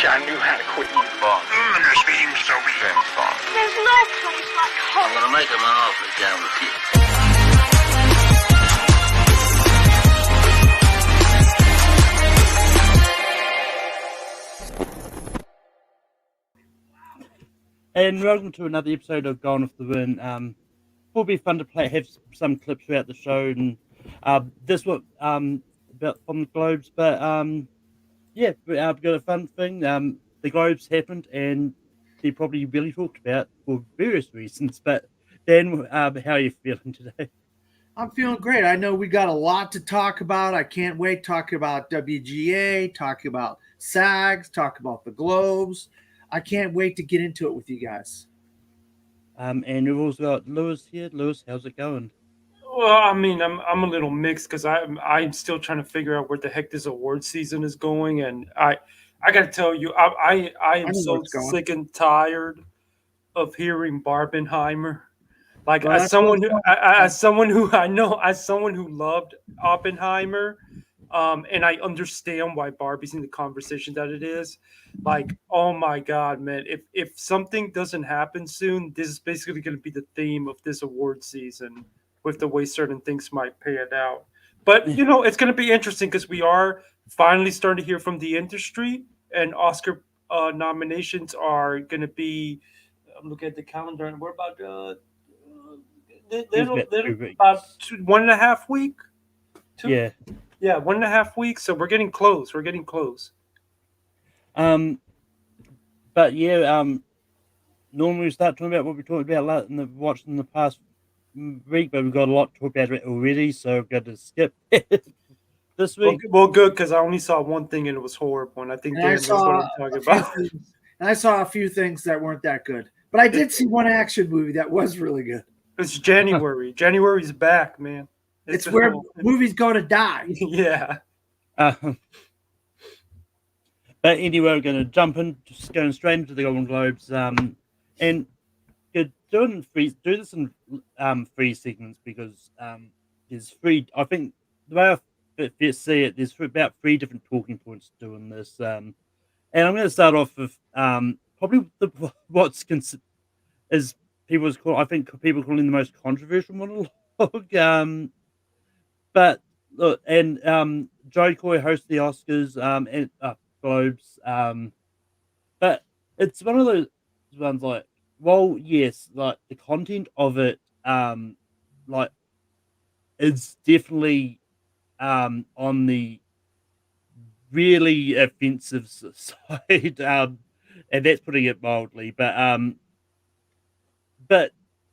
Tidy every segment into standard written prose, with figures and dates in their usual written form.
wish I knew how to quit eating bugs. This being so Very fun. There's no place like home. I'm gonna make him an offer down with you. And welcome to another episode of Gone Off the Wind. Will be fun to have some clips throughout the show, and this one about from the Globes. But we've got a fun thing. The Globes happened, and they're probably really talked about for various reasons. But Dan, how are you feeling today? I'm feeling great. I know we got a lot to talk about. I can't wait to talk about WGA, talk about SAGs, talk about the Globes. I can't wait to get into it with you guys. And we've also got Lewis here. Lewis, how's it going? Well, I mean, I'm a little mixed because I'm still trying to figure out where the heck this award season is going, and I got to tell you, I am so sick and tired of hearing Barbenheimer. Like, as someone who loved Oppenheimer, and I understand why Barbie's in the conversation that it is. Like, oh my God, man! If something doesn't happen soon, this is basically going to be the theme of this award season, with the way certain things might pay it out. But you know, it's going to be interesting because we are finally starting to hear from the industry, and Oscar nominations are going to be. I'm looking at the calendar, and we're about about 1.5 week. Yeah. Yeah, 1.5 weeks. So we're getting close. But yeah, normally we start talking about what we talked about watching the past week, but we've got a lot to talk about already, so we've got to skip this week. Well, good, because I only saw one thing and it was horrible, and I think Dan knows what I'm talking about. And I saw a few things that weren't that good, but I did see one action movie that was really good. It's January. January's back, man. It's where movies go to die. Yeah. But anyway, we're going to jump in, just going straight into the Golden Globes, and do this in three segments because there's three. I think the way I see it, there's about three different talking points doing this, and I'm going to start off with probably people calling the most controversial monologue. But look, and Joe Coy hosts the Oscars and Globes, but it's one of those ones like, well, yes, like the content of it, like, is definitely on the really offensive side, and that's putting it mildly. But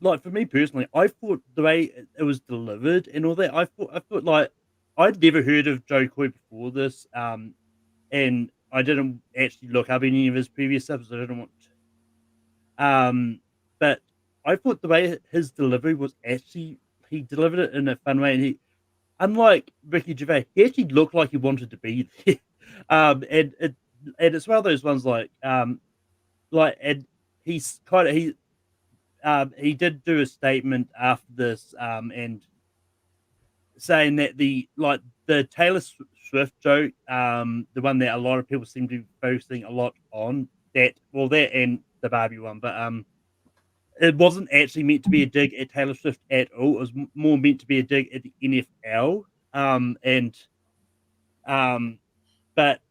like, for me personally, I thought the way it was delivered and all that, I thought like I'd never heard of Joe Coy before this, and I didn't actually look up any of his previous stuff, so I didn't want to. But I thought the way his delivery was actually, he delivered it in a fun way, and unlike Ricky Gervais, he actually looked like he wanted to be there. And it's one of those ones and he did do a statement after this, and saying that the Taylor Swift joke, the one that a lot of people seem to be focusing a lot on, that and the Barbie one, but it wasn't actually meant to be a dig at Taylor Swift at all. It was more meant to be a dig at the NFL, But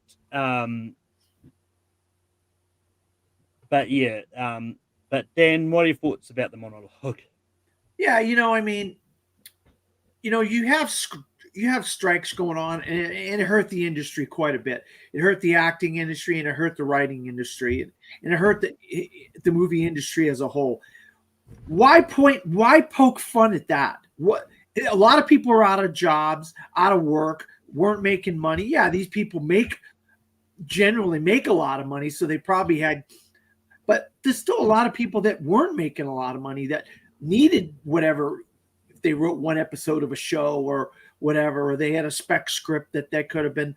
Dan, what are your thoughts about the monologue? Yeah, you have strikes going on, and it hurt the industry quite a bit. It hurt the acting industry, and it hurt the writing industry, and it hurt the movie industry as a whole. Why poke fun at that? A lot of people are out of jobs, out of work, weren't making money. Yeah, these people generally make a lot of money, so they probably had. But there's still a lot of people that weren't making a lot of money that needed whatever. If they wrote one episode of a show or whatever, or they had a spec script that could have been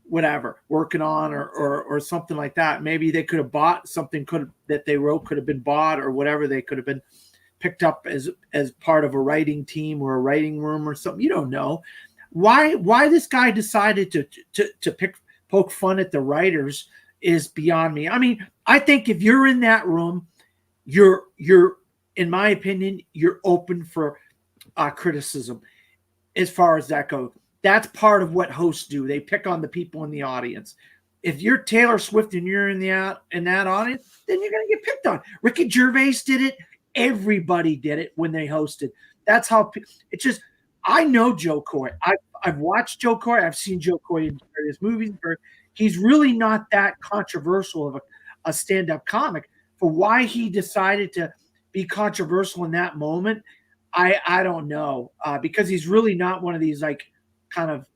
whatever working on or something like that. Maybe they could have bought something that they wrote could have been bought or whatever. They could have been picked up as part of a writing team or a writing room or something. You don't know why this guy decided to poke fun at the writers is beyond me. I mean, I think if you're in that room, you're in my opinion, you're open for criticism as far as that goes. That's part of what hosts do. They pick on the people in the audience. If you're Taylor Swift and you're in that audience, then you're going to get picked on. Ricky Gervais did it. Everybody did it when they hosted. That's how it's just. I know Joe Coy. I've watched Joe Coy. I've seen Joe Coy in various movies. He's really not that controversial of a stand-up comic. For why he decided to be controversial in that moment, I don't know. Because he's really not one of these like kind of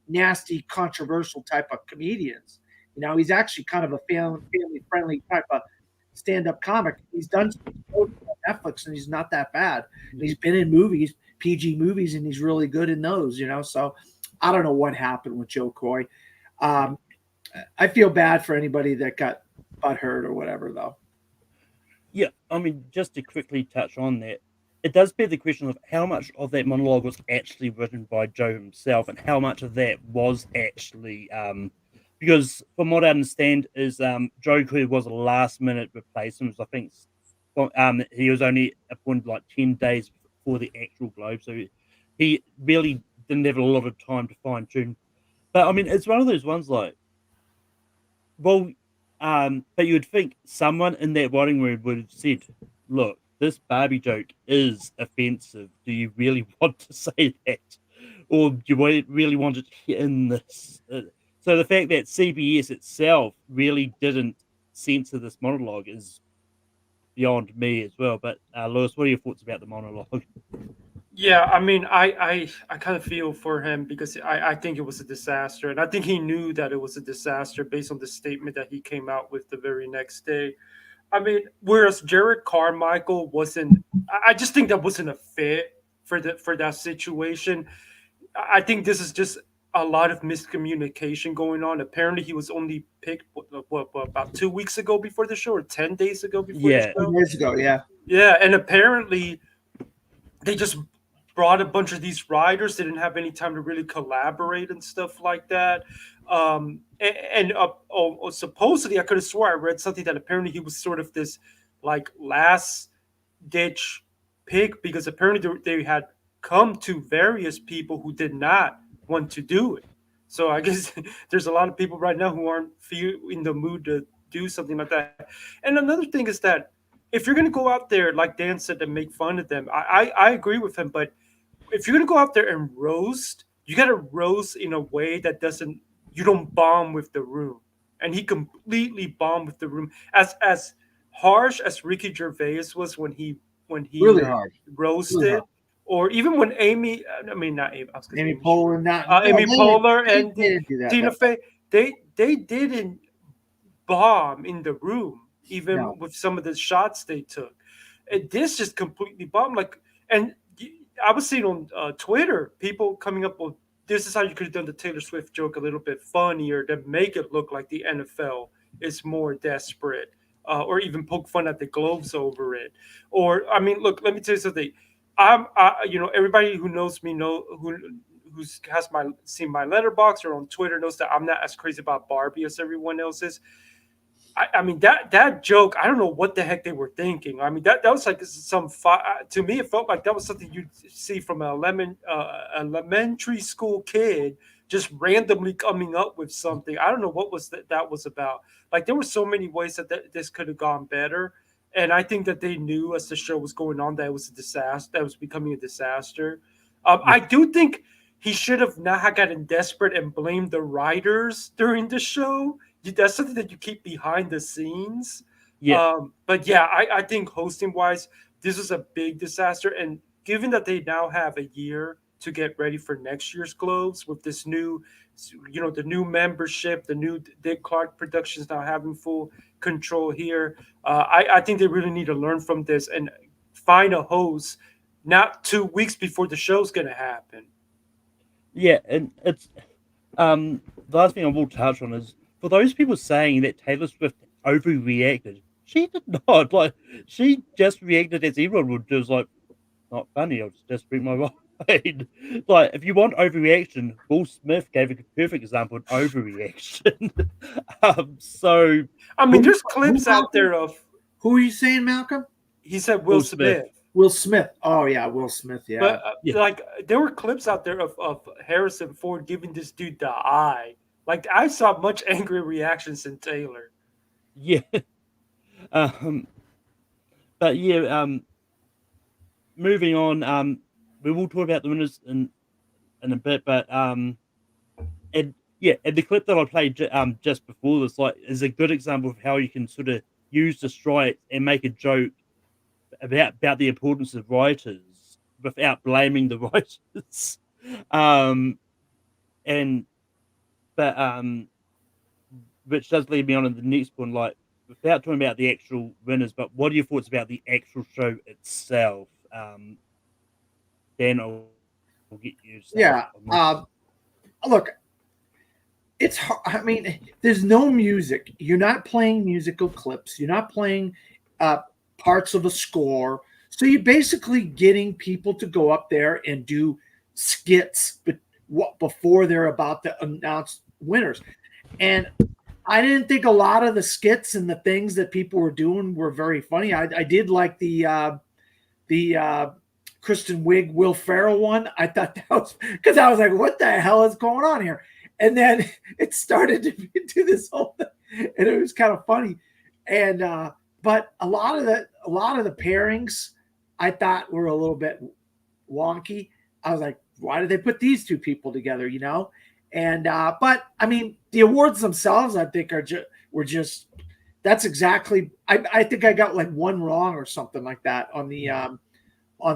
nasty, controversial type of comedians. You know, he's actually kind of a family-friendly type of stand-up comic. He's done some shows on Netflix, and he's not that bad. And he's been in movies, PG movies, and he's really good in those, you know. So I don't know what happened with Joe Coy. I feel bad for anybody that got butthurt or whatever, though. Yeah, I mean, just to quickly touch on that, it does bear the question of how much of that monologue was actually written by Joe himself and how much of that was actually because from what I understand is Joe Coy was a last-minute replacement. I think he was only appointed like 10 days before the actual Globe, so he really didn't have a lot of time to fine-tune. But, I mean, it's one of those ones like, well, but you would think someone in that writing room would have said, look, this Barbie joke is offensive. Do you really want to say that? Or do you really want it in this? So the fact that CBS itself really didn't censor this monologue is beyond me as well. But Lewis, what are your thoughts about the monologue? Yeah, I mean, I kind of feel for him because I think it was a disaster, and I think he knew that it was a disaster based on the statement that he came out with the very next day. I mean, whereas Jared Carmichael wasn't, I just think that wasn't a fit for that situation. I think this is just a lot of miscommunication going on. Apparently, he was only picked about 2 weeks ago before the show, or 10 days ago before the show. 10 years ago, yeah. Yeah, and apparently they just brought a bunch of these writers. They didn't have any time to really collaborate and stuff like that. Supposedly, I could have swore I read something that apparently he was sort of this like last ditch pick because apparently they had come to various people who did not want to do it. So I guess there's a lot of people right now who aren't in the mood to do something like that. And another thing is that if you're going to go out there, like Dan said, and make fun of them, I agree with him. But if you're going to go out there and roast, you got to roast in a way that you don't bomb with the room. And he completely bombed with the room. As harsh as Ricky Gervais was when he Really hard. roasted, Really hard. or even when Amy Poehler, Poehler and they didn't do that. Tina Fey, they didn't bomb in the room, even with some of the shots they took. And this just completely bombed. And I was seeing on Twitter people coming up with, this is how you could have done the Taylor Swift joke a little bit funnier to make it look like the NFL is more desperate, or even poke fun at the Globes over it. Or, I mean, look, let me tell you something. Everybody who knows me who's seen my letterbox or on Twitter knows that I'm not as crazy about Barbie as everyone else is. I mean, that joke, I don't know what the heck they were thinking. I mean, that was like to me, it felt like that was something you'd see from an elementary school kid just randomly coming up with something. I don't know what that was about. Like, there were so many ways that this could have gone better. And I think that they knew as the show was going on that it was a disaster, that was becoming a disaster. I do think he should have not gotten desperate and blamed the writers during the show. That's something that you keep behind the scenes. Yeah. But yeah, I think hosting wise, this is a big disaster. And given that they now have a year to get ready for next year's Globes with this new, the new membership, the new Dick Clark Productions now having full control here. I think they really need to learn from this and find a host not 2 weeks before the show's going to happen. Yeah, and it's the last thing I will touch on is for those people saying that Taylor Swift overreacted, she did not. Like, she just reacted as everyone would do. It's like, not funny, I'll just drink my wine. Like, if you want overreaction, Will Smith gave a perfect example of overreaction. So I mean, there's Who- clips who- out there of Who are you saying, Malcolm? he said Will Will Smith. Smith. Will Smith. Oh yeah, Will Smith. Yeah. But Yeah. like there were clips out there of Harrison Ford giving this dude the eye. Like I saw much angrier reactions than Taylor. yeah, um, but yeah, moving on. We will talk about the winners in a bit, but and yeah, and the clip that I played just before this, like, is a good example of how you can sort of use the strike and make a joke about the importance of writers without blaming the writers. And but which does lead me on to the next point, like, without talking about the actual winners, but what are your thoughts about the actual show itself? Dan, I'll get you. Yeah. on this. Look, it's hard. I mean, there's no music. You're not playing musical clips. You're not playing parts of a score. So you're basically getting people to go up there and do skits before they're about to announce winners. And I didn't think a lot of the skits and the things that people were doing were very funny. I did like the Kristen Wiig, Will Ferrell one. I thought that was because I was like, what the hell is going on here? And then it started to do this whole thing, and it was kind of funny. And but a lot of the pairings I thought were a little bit wonky. I was like, why did they put these two people together? You know? And but I mean, the awards themselves, I think, were just that's exactly. I think I got like one wrong or something like that on the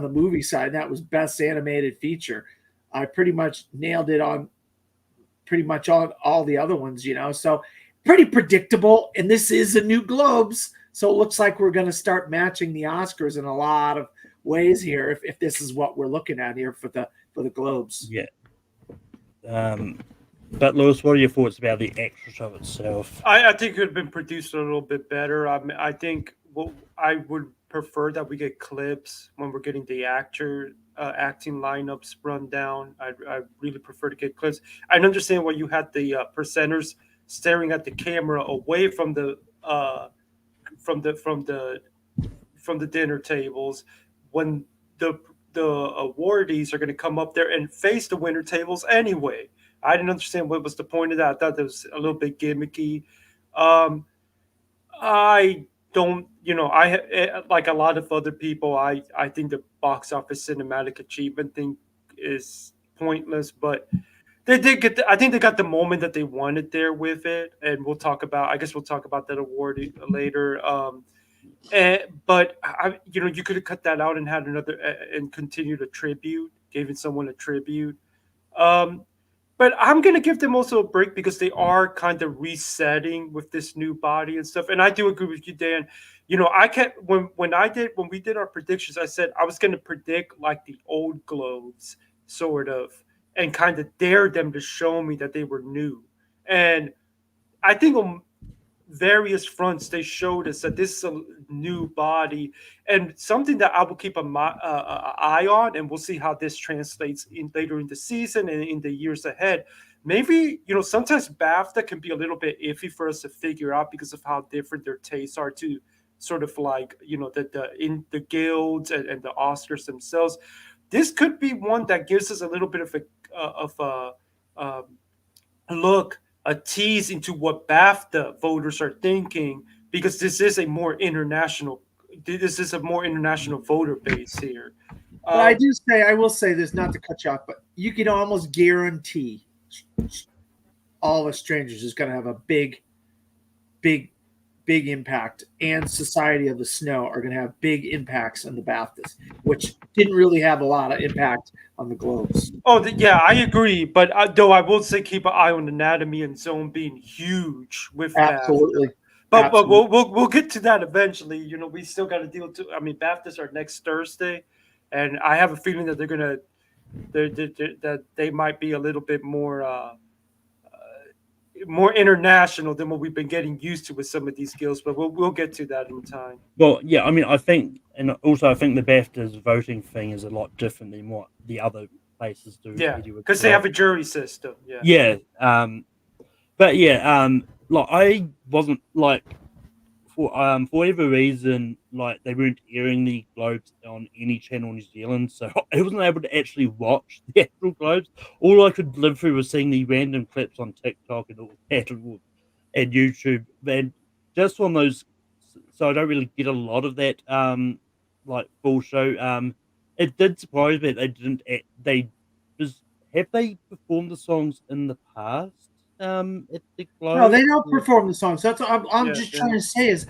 movie side. And that was best animated feature. I pretty much nailed it on pretty much on all the other ones, you know. So pretty predictable. And this is a new Globes, so it looks like we're going to start matching the Oscars in a lot of ways here. If this is what we're looking at here for the Globes. Yeah. But Lewis, what are your thoughts about the actual show itself? I think it could have been produced a little bit better. I mean, I think I would prefer that we get clips when we're getting the acting lineups run down. I really prefer to get clips. I understand why you had the presenters staring at the camera away from the dinner tables when the awardees are going to come up there and face the winner tables anyway. I didn't understand what was the point of that. I thought that was a little bit gimmicky. I don't, like a lot of other people, I think the box office cinematic achievement thing is pointless, but they did get. I think they got the moment that they wanted there with it, and I guess we'll talk about that award later. But you could have cut that out and had another and continued a tribute, giving someone a tribute. But I'm gonna give them also a break because they are kind of resetting with this new body and stuff. And I do agree with you, Dan. I kept when we did our predictions, I said I was gonna predict like the old Globes, sort of, and kind of dare them to show me that they were new. And I think on various fronts they showed us that this is a new body and something that I will keep an eye on, and we'll see how this translates in later in the season and in the years ahead. Maybe sometimes BAFTA can be a little bit iffy for us to figure out because of how different their tastes are to sort of like in the guilds and the Oscars themselves. This could be one that gives us a little bit of a look, a tease into what BAFTA voters are thinking, because this is a more international voter base here. But I will say this, not to cut you off, but you can almost guarantee All the Strangers is going to have a big impact, and Society of the Snow are going to have big impacts on the BAFTAs, which didn't really have a lot of impact on the Globes. Yeah, I agree. But though I will say keep an eye on Anatomy and Zone being huge with Absolutely. BAFTA. But we'll get to that eventually. We still got to deal to. I mean, BAFTAs are next Thursday, and I have a feeling that that they might be a little bit more more international than what we've been getting used to with some of these guilds. But we'll get to that in time. Well, yeah, I mean, I think, and also I think the BAFTA's voting thing is a lot different than what the other places do. Yeah, because they have a jury system. Yeah. Yeah. But yeah, like I wasn't like for whatever reason, like they weren't airing the Globes on any channel in New Zealand, so I wasn't able to actually watch the actual Globes. All I could live through was seeing the random clips on TikTok and all that and YouTube, and just on those. So I don't really get a lot of that, like full show. It did surprise me that they didn't. Have they performed the songs in the past? At the Globe? No, they don't perform the songs. That's what I'm just trying to say is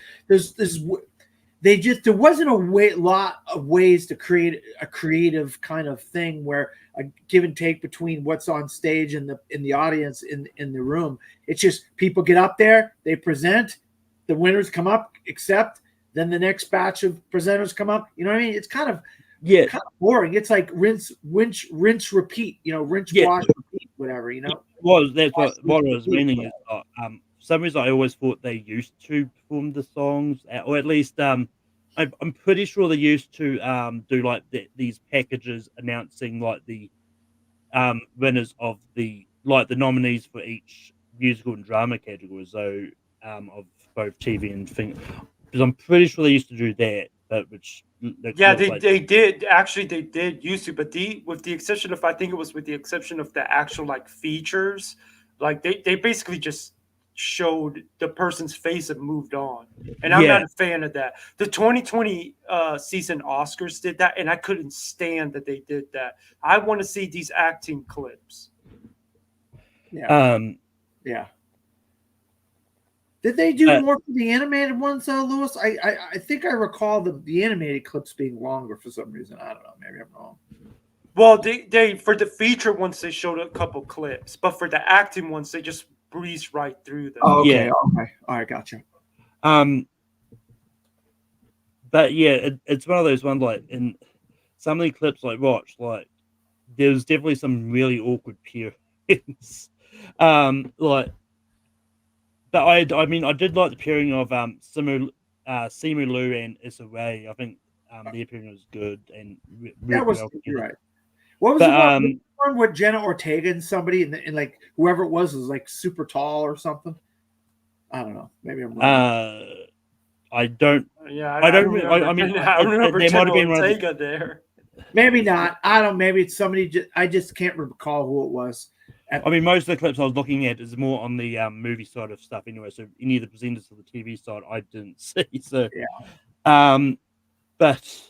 there wasn't a lot of ways to create a creative kind of thing where a give and take between what's on stage and the audience in the room. It's just people get up there, they present, the winners come up, accept, then the next batch of presenters come up. You know what I mean? It's kind of boring. It's like rinse, repeat. You know, rinse, wash, repeat, whatever. You know. Well, that's what I was meaning is, for some reason I always thought they used to perform the songs, or at least I'm pretty sure they used to do like these packages announcing like the winners of the nominees for each musical and drama category, so of both TV and thing. Because I'm pretty sure they used to do that, but they did used to, but with the exception of, I think it was with the exception of the actual like features, like they basically just showed the person's face and moved on, and I'm not a fan of that. The 2020 season Oscars did that, and I couldn't stand that they did that. I want to see these acting clips. Yeah. Did they do more for the animated ones, Lewis? I think I recall the animated clips being longer for some reason. I don't know. Maybe I'm wrong. Well, they for the feature ones they showed a couple clips, but for the acting ones they just breezed right through them. Oh, okay. Okay. All right. Gotcha. But yeah, it's one of those ones like in some of the clips like watch, like there's definitely some really awkward pairings. But I mean, I did like the pairing of Simu Liu and Issa Rae. I think their pairing was good and that was right. What was the one with Jenna Ortega and somebody and like whoever it was like super tall or something? I don't know. Maybe I'm wrong. I don't. Yeah, I don't remember. There might have been Ortega there. Maybe not. I don't. Maybe it's somebody. I just can't recall who it was. I mean, most of the clips I was looking at is more on the movie side of stuff anyway. So any of the presenters of the TV side, I didn't see. So yeah. But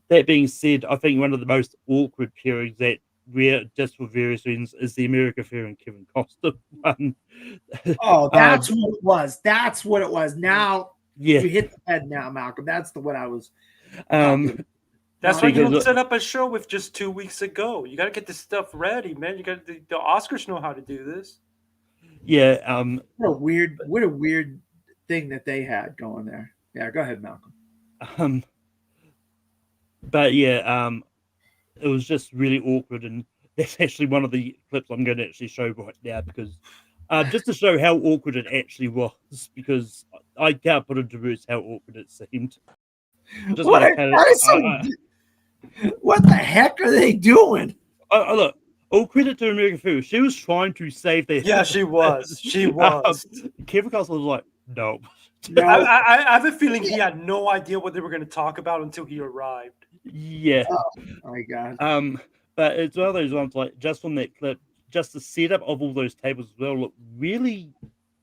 that being said, I think one of the most awkward pairings that just for various reasons is the America Fair and Kevin Costner one. Oh, that's what it was. That's what it was. Now you hit the head now, Malcolm. That's the what I was. That's why you don't set up a show with just 2 weeks ago. You got to get this stuff ready, man. You got the Oscars know how to do this. Yeah. What a weird thing that they had going there. Yeah, go ahead, Malcolm. But yeah, it was just really awkward, and that's actually one of the clips I'm going to actually show right now because just to show how awkward it actually was, because I can't put into words how awkward it seemed. What the heck are they doing? Look, all credit to American Food. She was trying to save their. Yeah, she was. She was. Kevin Costner was like, no. I have a feeling he had no idea what they were going to talk about until he arrived. Yeah. Oh my God. But it's one of those ones like just from that clip, just the setup of all those tables as well look really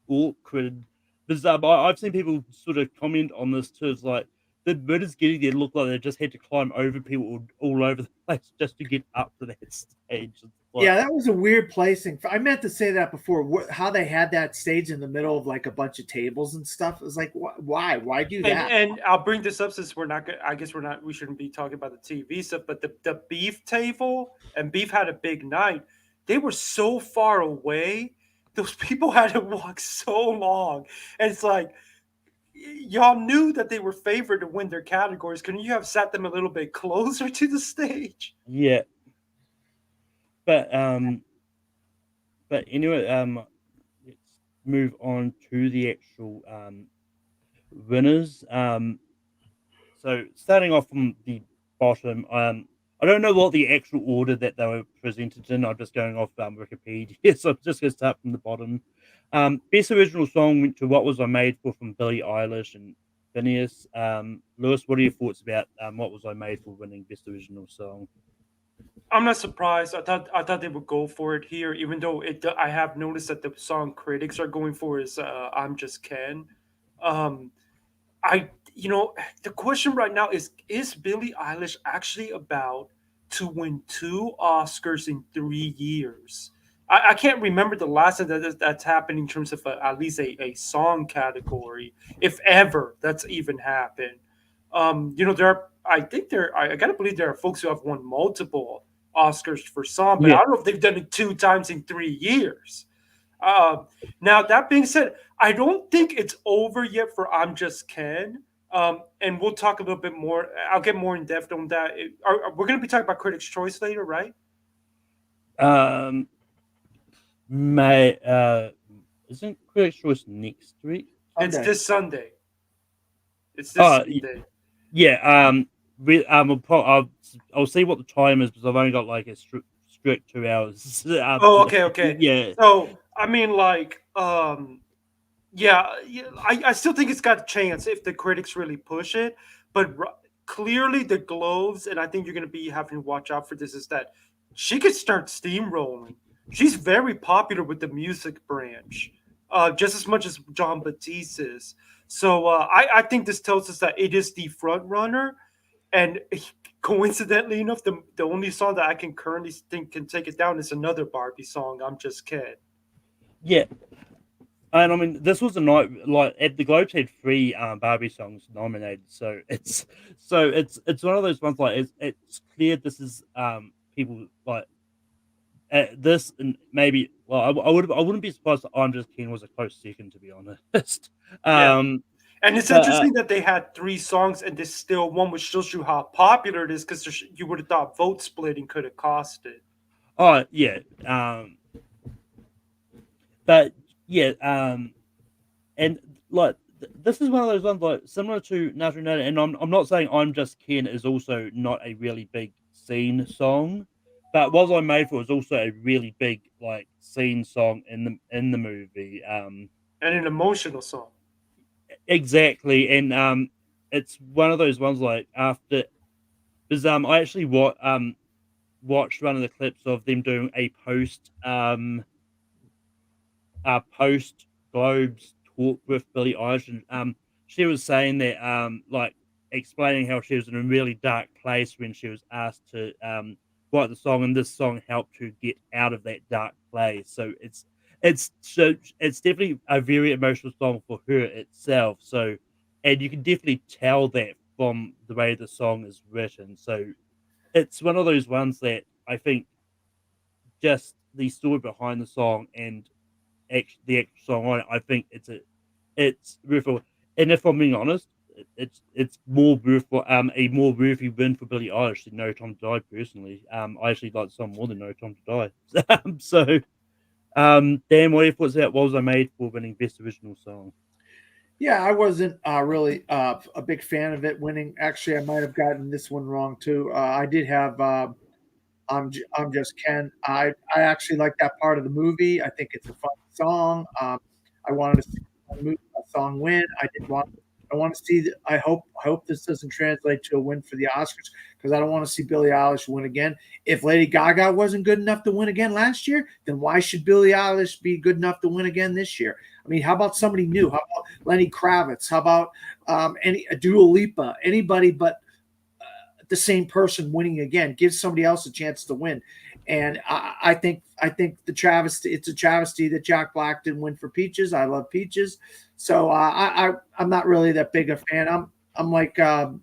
awkward. Because I've seen people sort of comment on this too. It's like the winners getting there look like they just had to climb over people all over the place just to get up to that stage. Like, yeah, that was a weird placing. I meant to say that before. How they had that stage in the middle of like a bunch of tables and stuff. It was like, why? Why do that? And I'll bring this up since we shouldn't be talking about the TV stuff, but the beef table and beef had a big night. They were so far away. Those people had to walk so long. And it's like, y'all knew that they were favored to win their categories. Couldn't you have sat them a little bit closer to the stage? Yeah. But anyway, move on to the actual winners. So starting off from the bottom, I don't know what the actual order that they were presented in. I'm just going off Wikipedia, so I'm just going to start from the bottom. Best original song went to "What Was I Made For" from Billie Eilish and Phineas. Lewis, what are your thoughts about "What Was I Made For" winning best original song? I'm not surprised. I thought they would go for it here, even though I have noticed that the song critics are going for is "I'm Just Ken." Um, I the question right now is Billie Eilish actually about to win 2 Oscars in 3 years? I can't remember the last time that's happened in terms of at least a song category, if ever that's even happened. There are I think there I gotta believe there are folks who have won multiple Oscars for song, but I Yeah, don't know if they've done it 2 times in 3 years. Um, Now that being said, I don't think it's over yet for "I'm Just Ken." And we'll talk a little bit more. I'll get more in depth on that. We're going to be talking about Critics' Choice later, right? um, May isn't Critics' Choice next week? It's Sunday. this Sunday. It's this Oh, Sunday. yeah. I'll see what the time is because I've only got like a strict 2 hours. Oh, okay. Yeah, So I mean, like, yeah, I still think it's got a chance if the critics really push it. But clearly, the Globes, and I think you're going to be having to watch out for this, is that she could start steamrolling. She's very popular with the music branch, just as much as John Batiste is. So I think this tells us that it is the front runner, and coincidentally enough, the only song that I can currently think can take it down is another Barbie song, "I'm Just Kid." yeah. And I mean, this was a night like at the Globes had 3 Barbie songs nominated, so it's one of those ones like it's clear this is people like this and maybe well I wouldn't be surprised if "I'm Just Ken" was a close second, to be honest. Yeah. um, And it's but interesting that they had 3 songs and this still one, which shows you how popular it is. Because you would have thought vote splitting could have cost it. oh yeah, but yeah, and like this is one of those ones like similar to Natu Natu, and I'm not saying "I'm Just Ken" is also not a really big scene song, but "Was I Made For" is also a really big like scene song in the movie. And an emotional song. Exactly, and it's one of those ones like after because I actually watched one of the clips of them doing a post Globes talk with Billie Eilish, and she was saying that like explaining how she was in a really dark place when she was asked to write the song, and this song helped her get out of that dark place. So it's definitely a very emotional song for her itself. So, and you can definitely tell that from the way the song is written. So it's one of those ones that I think just the story behind the song and the actual song on it, I think it's worthwhile. And if I'm being honest, it's more worthwhile, a more worthy win for Billie Eilish than "No Time to Die." Personally, I actually like the song more than "No Time to Die." So, Dan, what are your thoughts about "What Was I Made For" winning best original song? Yeah, I wasn't really a big fan of it winning. Actually, I might have gotten this one wrong too. I did have I'm Just Ken. I actually like that part of the movie. I think it's a fun song. I wanted to see a song win. I want to see. I hope this doesn't translate to a win for the Oscars because I don't want to see Billie Eilish win again. If Lady Gaga wasn't good enough to win again last year, then why should Billie Eilish be good enough to win again this year? I mean, how about somebody new? How about Lenny Kravitz? How about any Dua Lipa? Anybody but the same person winning again. Give somebody else a chance to win. And I think the travesty. It's a travesty that Jack Black didn't win for Peaches. I love Peaches, so I'm not really that big a fan. I'm like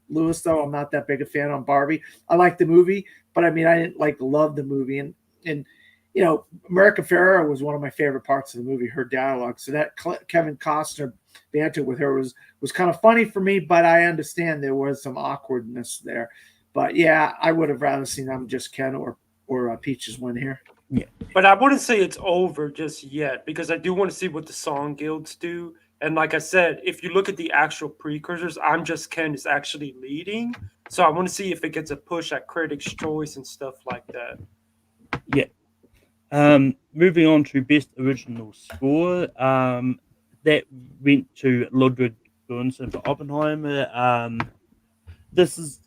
Lewis though. I'm not that big a fan on Barbie. I like the movie, but I mean I didn't like love the movie. And you know, America Ferrera was one of my favorite parts of the movie. Her dialogue. So that Kevin Costner banter with her was kind of funny for me, but I understand there was some awkwardness there. But yeah, I would have rather seen "I'm Just Ken" or Peaches win here. Yeah. But I wouldn't say it's over just yet because I do want to see what the song guilds do. And like I said, if you look at the actual precursors, I'm Just Ken is actually leading. So I want to see if it gets a push at Critics' Choice and stuff like that. Yeah. Moving on to best original score. That went to Ludwig Göransson for Oppenheimer. This is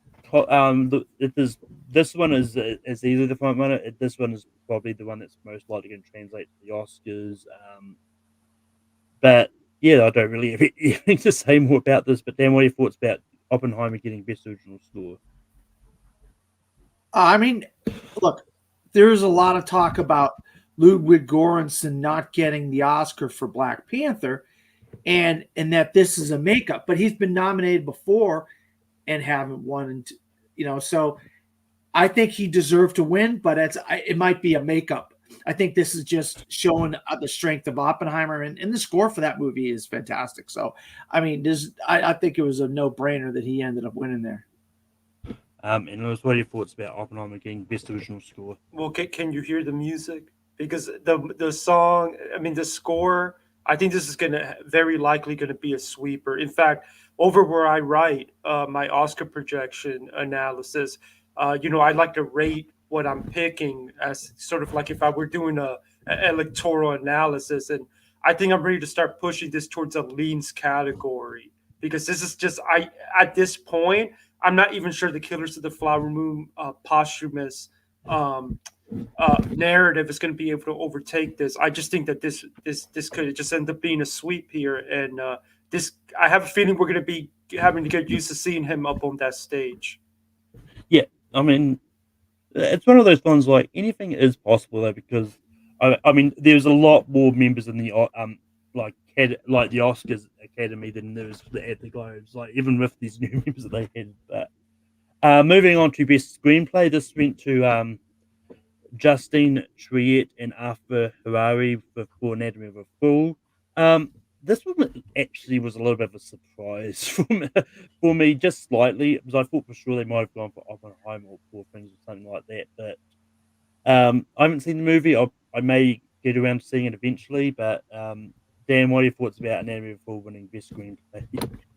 this one is easily the front runner. This one is probably the one that's most likely going to translate to the Oscars. But yeah, I don't really have anything to say more about this. But Dan, what are your thoughts about Oppenheimer getting best original score? I mean, look, there's a lot of talk about Ludwig Göransson not getting the Oscar for Black Panther, and that this is a makeup. But he's been nominated before and haven't won. And so I think he deserved to win, but it might be a makeup. I think this is just showing the strength of Oppenheimer, and the score for that movie is fantastic. So, I mean, I think it was a no-brainer that he ended up winning there. And Lewis, what are your thoughts about Oppenheimer getting best original score? Well, can you hear the music? Because the song, I mean, the score, I think this is very likely going to be a sweeper. In fact, over where I write my Oscar projection analysis, I like to rate what I'm picking as sort of like if I were doing a electoral analysis. And I think I'm ready to start pushing this towards a leans category because this is just, at this point, I'm not even sure the Killers of the Flower Moon posthumous narrative is going to be able to overtake this. I just think that this could just end up being a sweep here, and I have a feeling we're going to be having to get used to seeing him up on that stage. Yeah, I mean, it's one of those ones like anything is possible though, because I mean, there's a lot more members in the like the Oscars Academy than there is at the Globes. Like even with these new members that they had. But moving on to best screenplay, this went to Justine Triet and Arthur Harari for Anatomy of a Fool. This one actually was a little bit of a surprise for me, just slightly, because I thought for sure they might have gone for Oppenheimer or Poor Things or something like that. But I haven't seen the movie. I may get around to seeing it eventually. But Dan, what are your thoughts about Anatomy of a Fool winning best screenplay?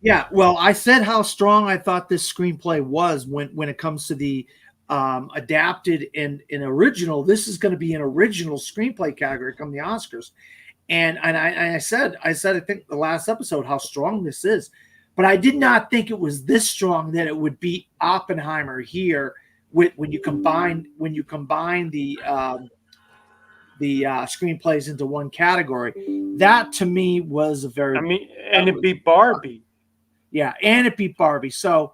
Yeah, well, I said how strong I thought this screenplay was when it comes to the adapted and original. This is going to be an original screenplay category come the Oscars. And I said I think the last episode how strong this is, but I did not think it was this strong that it would beat Oppenheimer here when you combine the screenplays into one category. That to me was a very and it beat Barbie. Yeah, and it beat Barbie. So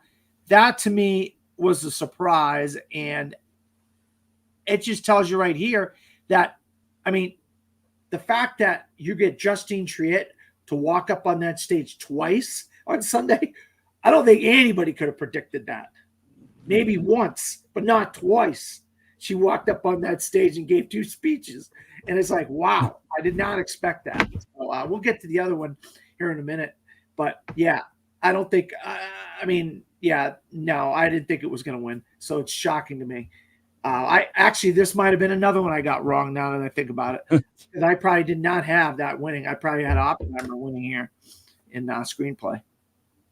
that to me was a surprise, and it just tells you right here that the fact that you get Justine Triet to walk up on that stage twice on Sunday, I don't think anybody could have predicted that. Maybe once, but not twice. She walked up on that stage and gave 2 speeches. And it's like, wow, I did not expect that. So we'll get to the other one here in a minute. But yeah, I don't think, I didn't think it was going to win. So it's shocking to me. This might have been another one I got wrong now that I think about it. Because I probably did not have that winning. I probably had Oppenheimer winning here in screenplay.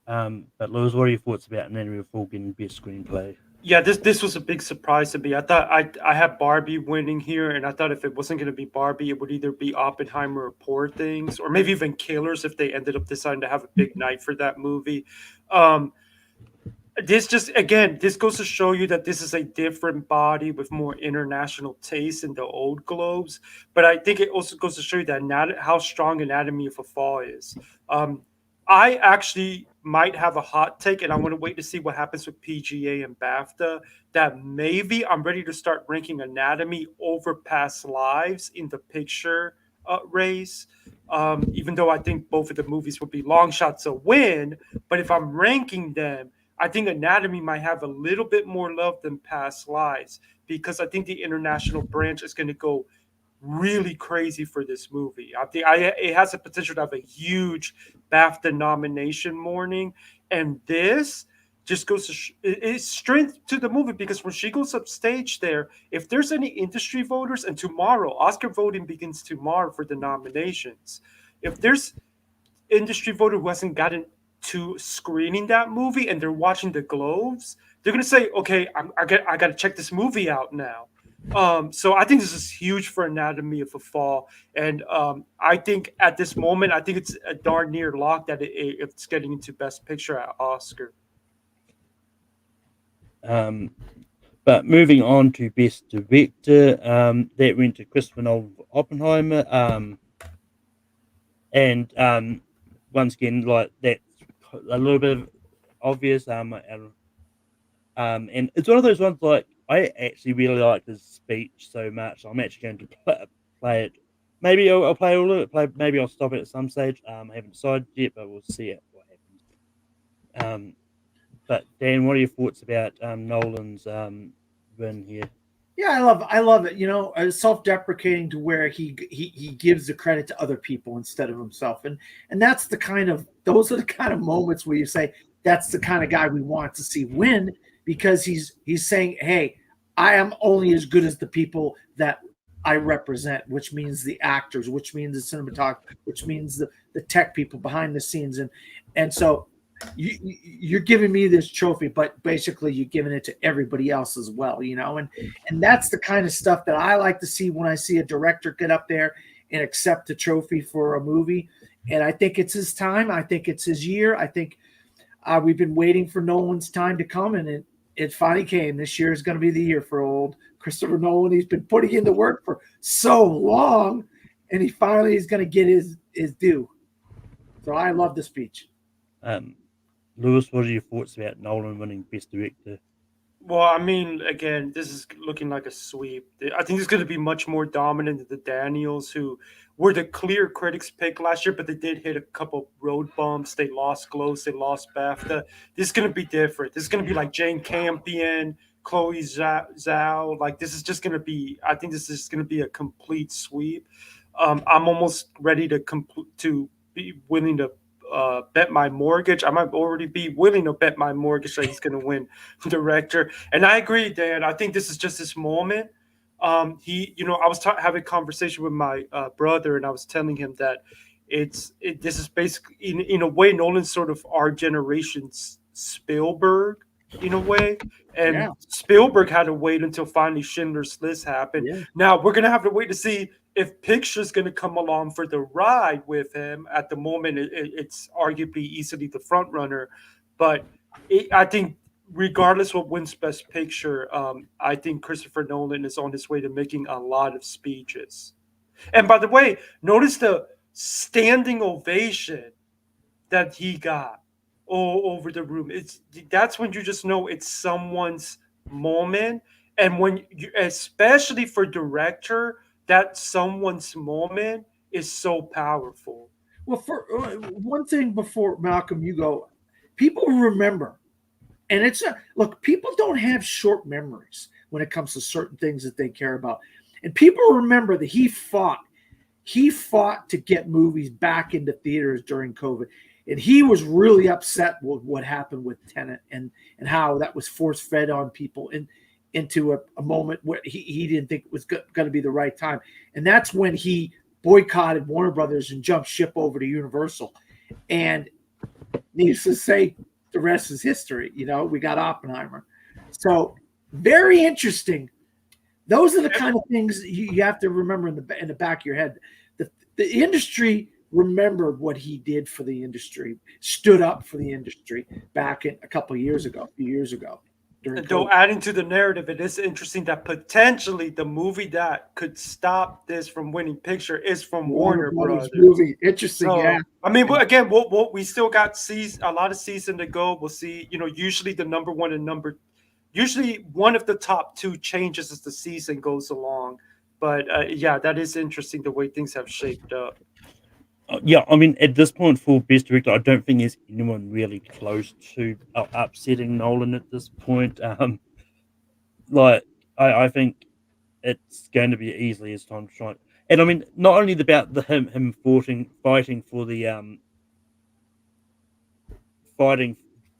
But Lewis, what are your thoughts about Anatomy of a Fool getting best screenplay? Yeah, this was a big surprise to me. I thought I had Barbie winning here, and I thought if it wasn't going to be Barbie, it would either be Oppenheimer or Poor Things, or maybe even Killers if they ended up deciding to have a big night for that movie. This goes to show you that this is a different body with more international taste than the old Globes. But I think it also goes to show you that how strong Anatomy of a Fall is. I actually might have a hot take, and I want to wait to see what happens with PGA and BAFTA, that maybe I'm ready to start ranking Anatomy over Past Lives in the picture race, even though I think both of the movies would be long shots to win. But if I'm ranking them, I think Anatomy might have a little bit more love than Past Lives, because I think the international branch is going to go really crazy for this movie. I think it has the potential to have a huge BAFTA nomination morning, and this just goes to it's strength to the movie, because when she goes up stage there, if there's any industry voters, and tomorrow Oscar voting begins tomorrow for the nominations, if there's industry voter who hasn't gotten to screening that movie and they're watching the Globes, they're gonna say, "Okay, I got to check this movie out now." So I think this is huge for Anatomy of a Fall, and I think at this moment, I think it's a darn near lock that it's getting into Best Picture at Oscar. But moving on to Best Director, that went to Christopher Nolan for Oppenheimer. And once again, like that's a little bit obvious. And it's one of those ones like I actually really like his speech so much. I'm actually going to play it. Maybe I'll play all of it. Maybe I'll stop it at some stage. I haven't decided yet, but we'll see what happens. But Dan, what are your thoughts about Nolan's win here? Yeah, I love it. You know, self-deprecating to where he gives the credit to other people instead of himself, and those are the kind of moments where you say that's the kind of guy we want to see win, because he's saying, hey, I am only as good as the people that I represent, which means the actors, which means the cinematographer, which means the tech people behind the scenes, and so. You're giving me this trophy, but basically you're giving it to everybody else as well, you know, and that's the kind of stuff that I like to see when I see a director get up there and accept a trophy for a movie. And I think it's his time. I think it's his year. I think we've been waiting for Nolan's time to come, and it finally came. This year is going to be the year for old Christopher Nolan. He's been putting in the work for so long, and he finally is going to get his due. So I love the speech. Lewis, what are your thoughts about Nolan winning Best Director? Well, I mean, again, this is looking like a sweep. I think it's going to be much more dominant than the Daniels, who were the clear critics' pick last year, but they did hit a couple road bumps. They lost Globes, they lost BAFTA. This is going to be different. This is going to be like Jane Campion, Chloe Zhao. Like, this is just going to be, I think this is going to be a complete sweep. I'm almost ready to be willing to bet my mortgage. I might already be willing to bet my mortgage that he's going to win director. And I agree, Dan. I think this is just this moment. I was having a conversation with my brother, and I was telling him that this is basically in a way Nolan's sort of our generation's Spielberg in a way. And Spielberg had to wait until finally Schindler's List happened. Yeah. Now we're going to have to wait to see if Picture's going to come along for the ride with him. At the moment, it's arguably easily the front runner, but I think regardless of what wins Best Picture, I think Christopher Nolan is on his way to making a lot of speeches. And by the way, notice the standing ovation that he got over the room. That's when you just know it's someone's moment, and when especially for director, that someone's moment is so powerful. Well, for one thing before Malcolm, you go, people remember, and look, people don't have short memories when it comes to certain things that they care about, and people remember that he fought to get movies back into theaters during COVID, and he was really upset with what happened with Tenet and how that was force fed on people into a moment where he didn't think it was going to be the right time. And that's when he boycotted Warner Brothers and jumped ship over to Universal. And needless to say, the rest is history. You know, we got Oppenheimer. So very interesting. Those are the kind of things you have to remember in the back of your head. The industry remembered what he did for the industry, stood up for the industry back a few years ago. And though adding to the narrative, it is interesting that potentially the movie that could stop this from winning picture is from Warner Brothers. Movie. Interesting, so, yeah. I mean, again, we still got a lot of season to go. We'll see. You know, usually the number one and usually one of the top two changes as the season goes along. But yeah, that is interesting the way things have shaped up. Yeah, I mean, at this point for Best Director, I don't think there's anyone really close to upsetting Nolan at this point. I think it's going to be easily his time to shine. And I mean, not only about him fighting for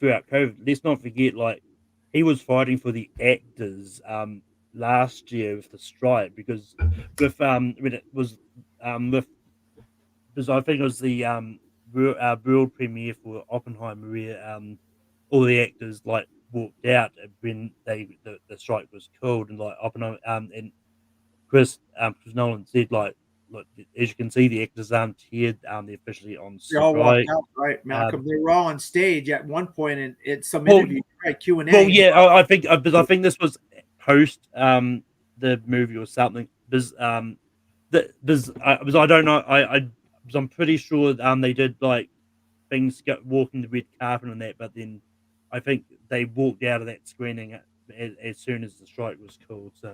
throughout COVID. Let's not forget, like he was fighting for the actors last year with the strike because when it was with because I think it was the world premiere for Oppenheimer where all the actors like walked out when the strike was called and like Oppenheimer and Chris Nolan said like look, as you can see the actors aren't here they're officially on They all walked strike. out, right, Malcolm? They were all on stage at one point in some Well, interview, right? Q&A. Well, yeah, I think because I think this was post the movie or something. Because because I don't know I because I'm pretty sure they did like things walking the red carpet and that, but then I think they walked out of that screening as soon as the strike was called. So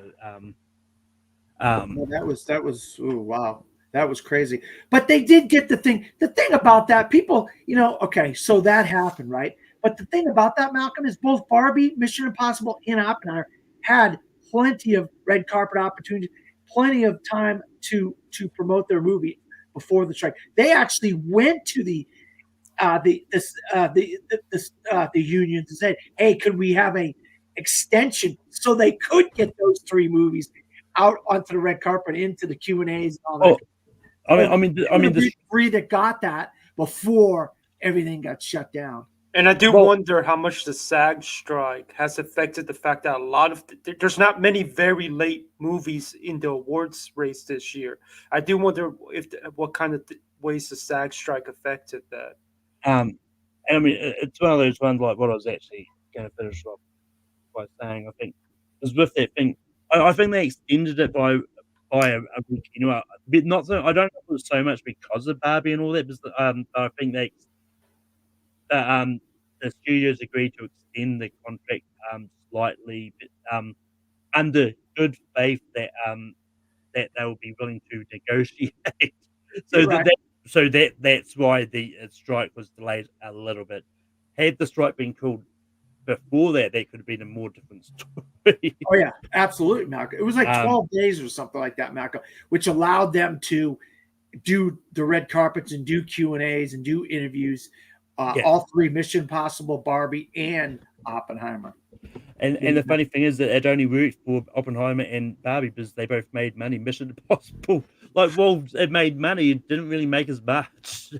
Well, that was oh wow, that was crazy. But they did get the thing. The thing about that, people, okay, so that happened, right? But the thing about that, Malcolm, is both Barbie, Mission Impossible, and Oppenheimer had plenty of red carpet opportunities, plenty of time to promote their movie before the strike. They actually went to the unions and said, "Hey, could we have a extension so they could get those three movies out onto the red carpet, into the Q&As and all that." I mean, the three that got that before everything got shut down. And I do wonder how much the SAG strike has affected the fact that a lot of there's not many very late movies in the awards race this year. I do wonder what kind of ways the SAG strike affected that. I mean, it's one of those ones like what I was actually going to finish off by saying. I think because with that thing, I think they extended it by a week. But not so. I don't know if it was so much because of Barbie and all that. Because I think the studios agreed to extend the contract slightly, but under good faith that that they will be willing to negotiate. That's why the strike was delayed a little bit. Had the strike been called before that could have been a more different story. Oh yeah, absolutely, Malcolm. It was like 12 days or something like that, Malcolm, which allowed them to do the red carpets and do Q&As and do interviews. All three: Mission Impossible, Barbie, and Oppenheimer. And the funny thing is that it only worked for Oppenheimer and Barbie because they both made money. Mission Impossible, it made money. It didn't really make as much.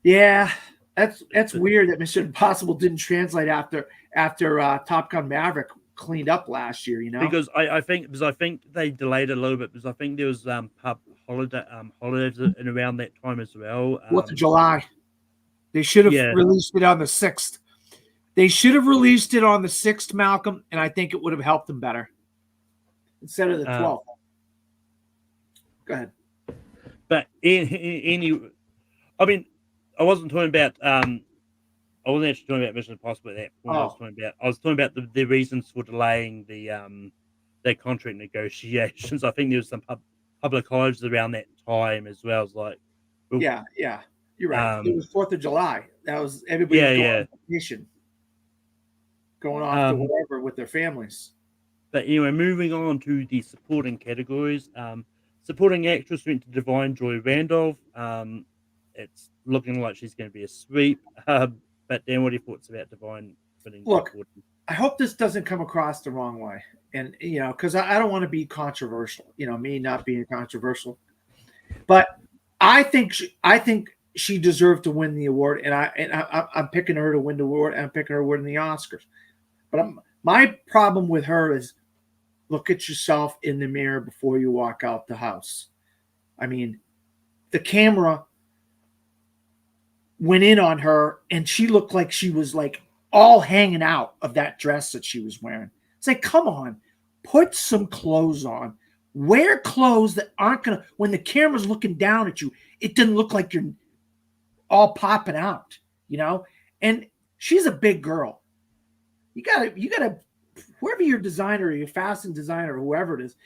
Yeah, that's weird that Mission Impossible didn't translate after Top Gun Maverick cleaned up last year. Because I think they delayed it a little bit because I think there was holidays in around that time as well. 4th of July. They should have released it on the 6th. They should have released it on the 6th, Malcolm, and I think it would have helped them better instead of the 12th. Go ahead. But I mean, I wasn't talking about. I wasn't actually talking about Mission Impossible at that point. I was talking about the reasons for delaying their contract negotiations. I think there was some public holidays around that time as well. It's like, yeah, you're right. It was 4th of July. That was everybody going on vacation, going off to whatever with their families. But anyway, moving on to the supporting categories. Supporting actress went to Divine Joy Randolph. It's looking like she's going to be a sweep. But Dan, what are your thoughts about Divine winning? Look, I hope this doesn't come across the wrong way. And, because I don't want to be controversial, me not being controversial. But I think she deserved to win the award. And I'm picking her to win the award. And I'm picking her to win the Oscars. But my problem with her is look at yourself in the mirror before you walk out the house. I mean, the camera went in on her and she looked like she was like all hanging out of that dress that she was wearing. It's like, come on, put some clothes on. Wear clothes that aren't going to, when the camera's looking down at you, it doesn't look like you're all popping out, And she's a big girl. You gotta, whoever your designer, or your fashion designer, or whoever it is,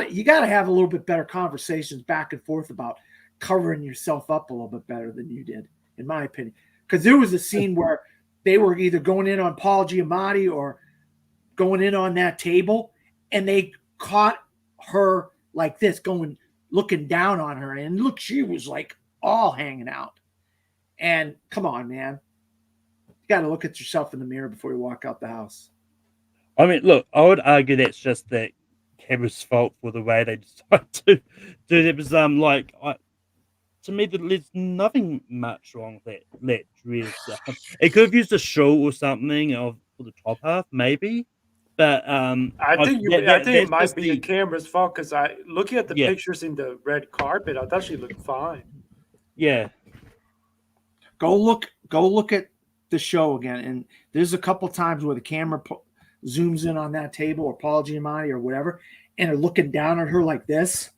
you gotta have a little bit better conversations back and forth about covering yourself up a little bit better than you did, in my opinion. Because there was a scene where they were either going in on Paul Giamatti or going in on that table, and they caught her like this, looking down on her, and look, she was like all hanging out. And come on, man. got to look at yourself in the mirror before you walk out the house. I mean, look, I would argue that's just that camera's fault for the way they decided to do it. Because to me, there's nothing much wrong with that dress. It could have used a shawl or something for the top half, maybe. But I think it that's might just be the camera's fault because looking at the Yeah. pictures in the red carpet, I thought she looked fine. yeah. Go look at the show again, and there's a couple times where the camera zooms in on that table or Paul Giamatti or whatever, and they're looking down at her like this,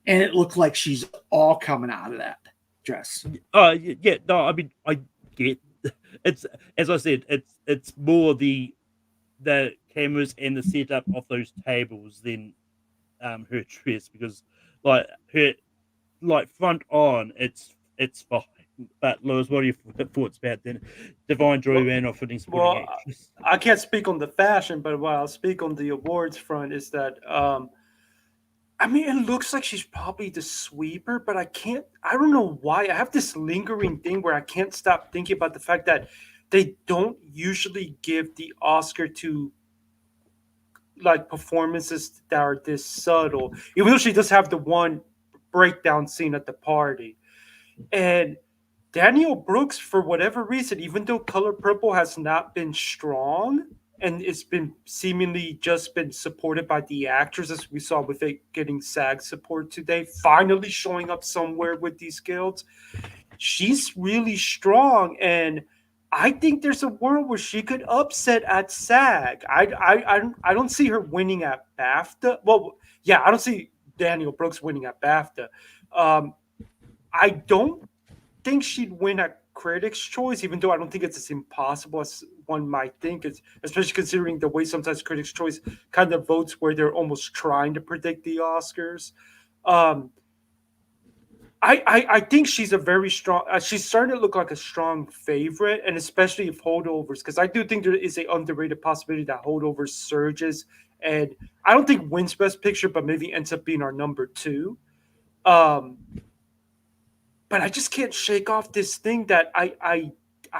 and it looked like she's all coming out of that dress. Yeah. No, I mean, I get it's, as I said, it's more the cameras and the setup of those tables than her dress, because her front on it's fine. But Lewis, what are your thoughts about then Divine Joy Randolph fitting supporting actress? I can't speak on the fashion, but what I'll speak on the awards front is that I mean, it looks like she's probably the sweeper, but I don't know why. I have this lingering thing where I can't stop thinking about the fact that they don't usually give the Oscar to performances that are this subtle, even though she does have the one breakdown scene at the party. And Danielle Brooks, for whatever reason, even though Color Purple has not been strong and it's been seemingly just been supported by the actors, as we saw with it getting SAG support today, finally showing up somewhere with these guilds, she's really strong. And I think there's a world where she could upset at SAG. I don't see her winning at BAFTA. Well, yeah, I don't see Danielle Brooks winning at BAFTA. I don't think she'd win at Critics' Choice, even though I don't think it's as impossible as one might think. It's especially considering the way sometimes Critics' Choice kind of votes where they're almost trying to predict the Oscars. I think she's a very strong. She's starting to look like a strong favorite, and especially if Holdovers, because I do think there is an underrated possibility that Holdovers surges, and I don't think wins Best Picture, but maybe ends up being our number 2. But I just can't shake off this thing that I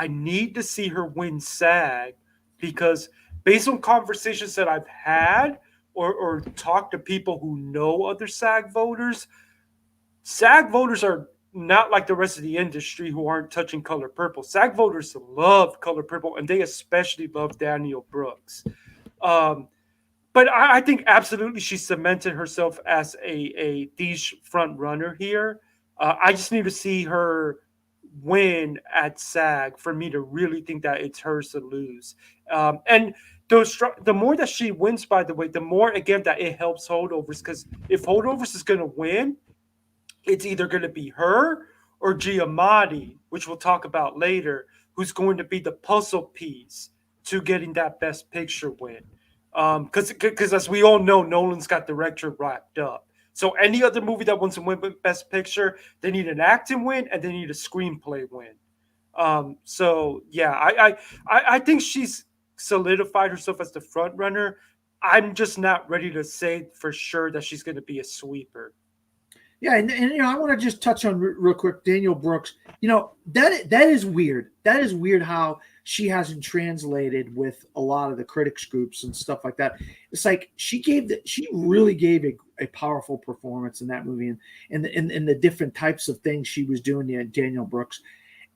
need to see her win SAG, because based on conversations that I've had or talked to people who know other SAG voters are not like the rest of the industry who aren't touching Color Purple. SAG voters love Color Purple, and they especially love Danielle Brooks. But I think absolutely she cemented herself as a Deej front runner here. I just need to see her win at SAG for me to really think that it's hers to lose. And the more that she wins, by the way, the more, again, that it helps Holdovers, because if Holdovers is going to win, it's either going to be her or Giamatti, which we'll talk about later, who's going to be the puzzle piece to getting that Best Picture win. Because as we all know, Nolan's got director wrapped up. So any other movie that wants to win Best Picture, they need an acting win and they need a screenplay win. So yeah, I think she's solidified herself as the front runner. I'm just not ready to say for sure that she's going to be a sweeper. Yeah, and I want to just touch on real quick Danielle Brooks. That is weird. That is weird how she hasn't translated with a lot of the critics groups and stuff like that. It's like she really gave a powerful performance in that movie, and the different types of things she was doing to Danielle Brooks.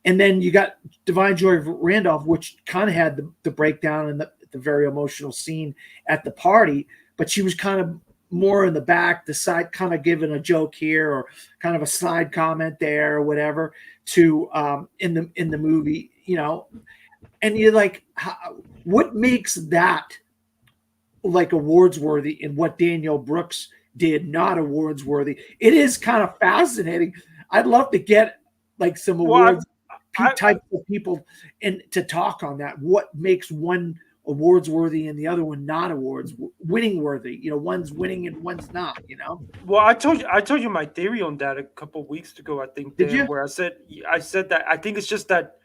And then you got Divine Joy Randolph, which kind of had the breakdown and the very emotional scene at the party, but she was kind of more in the back, the side, kind of giving a joke here or kind of a side comment there or whatever to in the movie, and you're like, what makes that like awards worthy and what Danielle Brooks did not awards worthy? It is kind of fascinating. I'd love to get like some awards type of people and to talk on that. What makes one awards worthy and the other one not awards winning worthy? One's winning and one's not. Well, I told you my theory on that a couple of weeks ago. I think Did you? Where I said that I think it's just that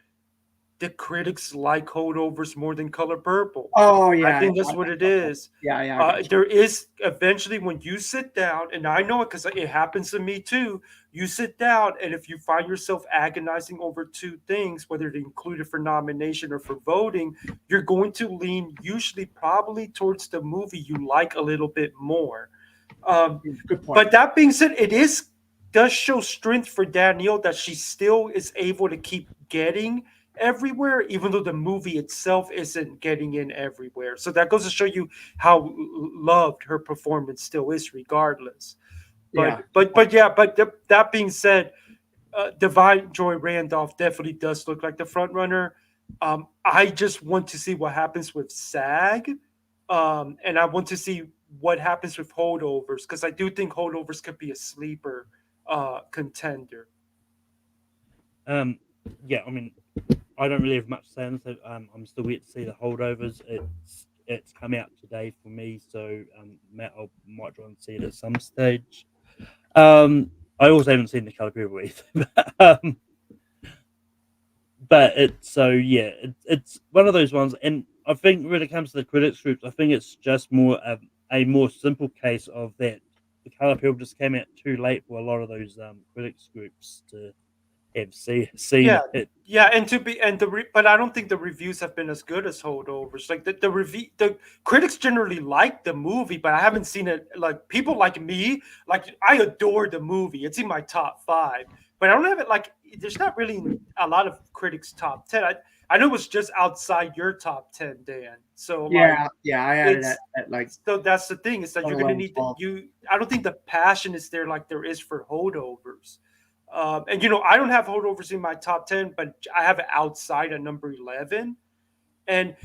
the critics like Holdovers more than Color Purple. Oh yeah, I think that's what it is. Yeah. There is eventually, when you sit down, and I know it because it happens to me too. You sit down, and if you find yourself agonizing over two things, whether to include it for nomination or for voting, you're going to lean usually probably towards the movie you like a little bit more. Good point. But that being said, does show strength for Danielle that she still is able to keep getting everywhere, even though the movie itself isn't getting in everywhere. So that goes to show you how loved her performance still is, regardless. That being said, Divine Joy Randolph definitely does look like the front runner. I just want to see what happens with SAG, and I want to see what happens with Holdovers, because I do think Holdovers could be a sleeper contender. Yeah, I mean, I don't really have much to say on this. I'm still yet to see the Holdovers. It's come out today for me, so Matt, I might try and see it at some stage. I also haven't seen the Color Purple either, but it's it's one of those ones. And I think when it comes to the critics groups, I think it's just more a more simple case of that the Color Purple just came out too late for a lot of those critics groups to have seen it. Yeah, but I don't think the reviews have been as good as Holdovers. Like the critics generally like the movie, but I haven't seen it. Like people like me, like I adore the movie. It's in my top 5, but I don't have it. Like there's not really a lot of critics top 10. I know it was just outside your top 10, Dan. So I added that like. So that's the thing, is that you're going to need I don't think the passion is there like there is for Holdovers. And I don't have Holdovers in my top 10, but I have it outside at number 11. And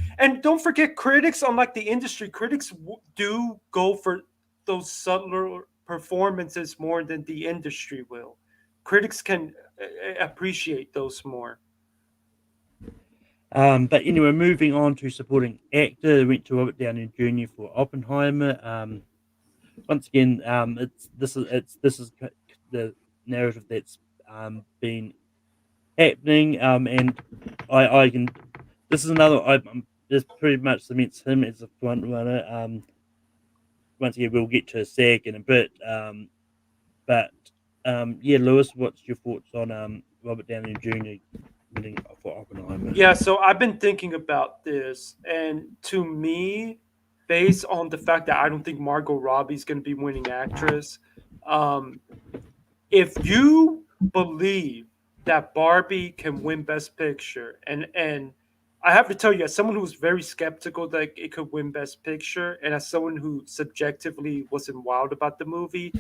don't forget, critics, unlike the industry, critics do go for those subtler performances more than the industry will. Critics can appreciate those more. But anyway, moving on to supporting actor, went to Robert Downey Jr. for Oppenheimer. Once again, this is the narrative that's been happening, and I can. This is another. This pretty much cements him as a front runner. Once again, we'll get to SAG in a bit. Lewis, what's your thoughts on Robert Downey Jr. winning for Oppenheimer? Yeah, so I've been thinking about this, and to me, based on the fact that I don't think Margot Robbie's going to be winning actress, if you believe that Barbie can win Best Picture, and I have to tell you, as someone who was very skeptical that it could win Best Picture, and as someone who subjectively wasn't wild about the movie,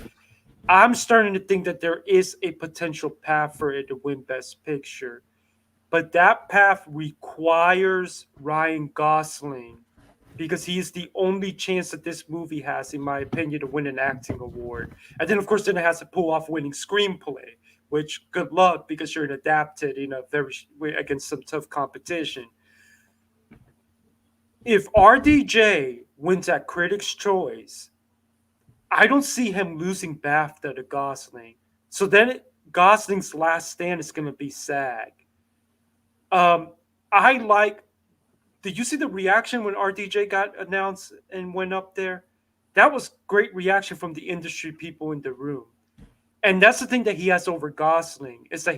I'm starting to think that there is a potential path for it to win Best Picture. But that path requires Ryan Gosling, because he is the only chance that this movie has, in my opinion, to win an acting award. And then, of course, it has to pull off winning screenplay, which good luck, because you're adapted against some tough competition. If RDJ wins at Critics' Choice, I don't see him losing BAFTA to Gosling. So then Gosling's last stand is going to be SAG. Did you see the reaction when RDJ got announced and went up there? That was great reaction from the industry people in the room. And that's the thing that he has over Gosling, is that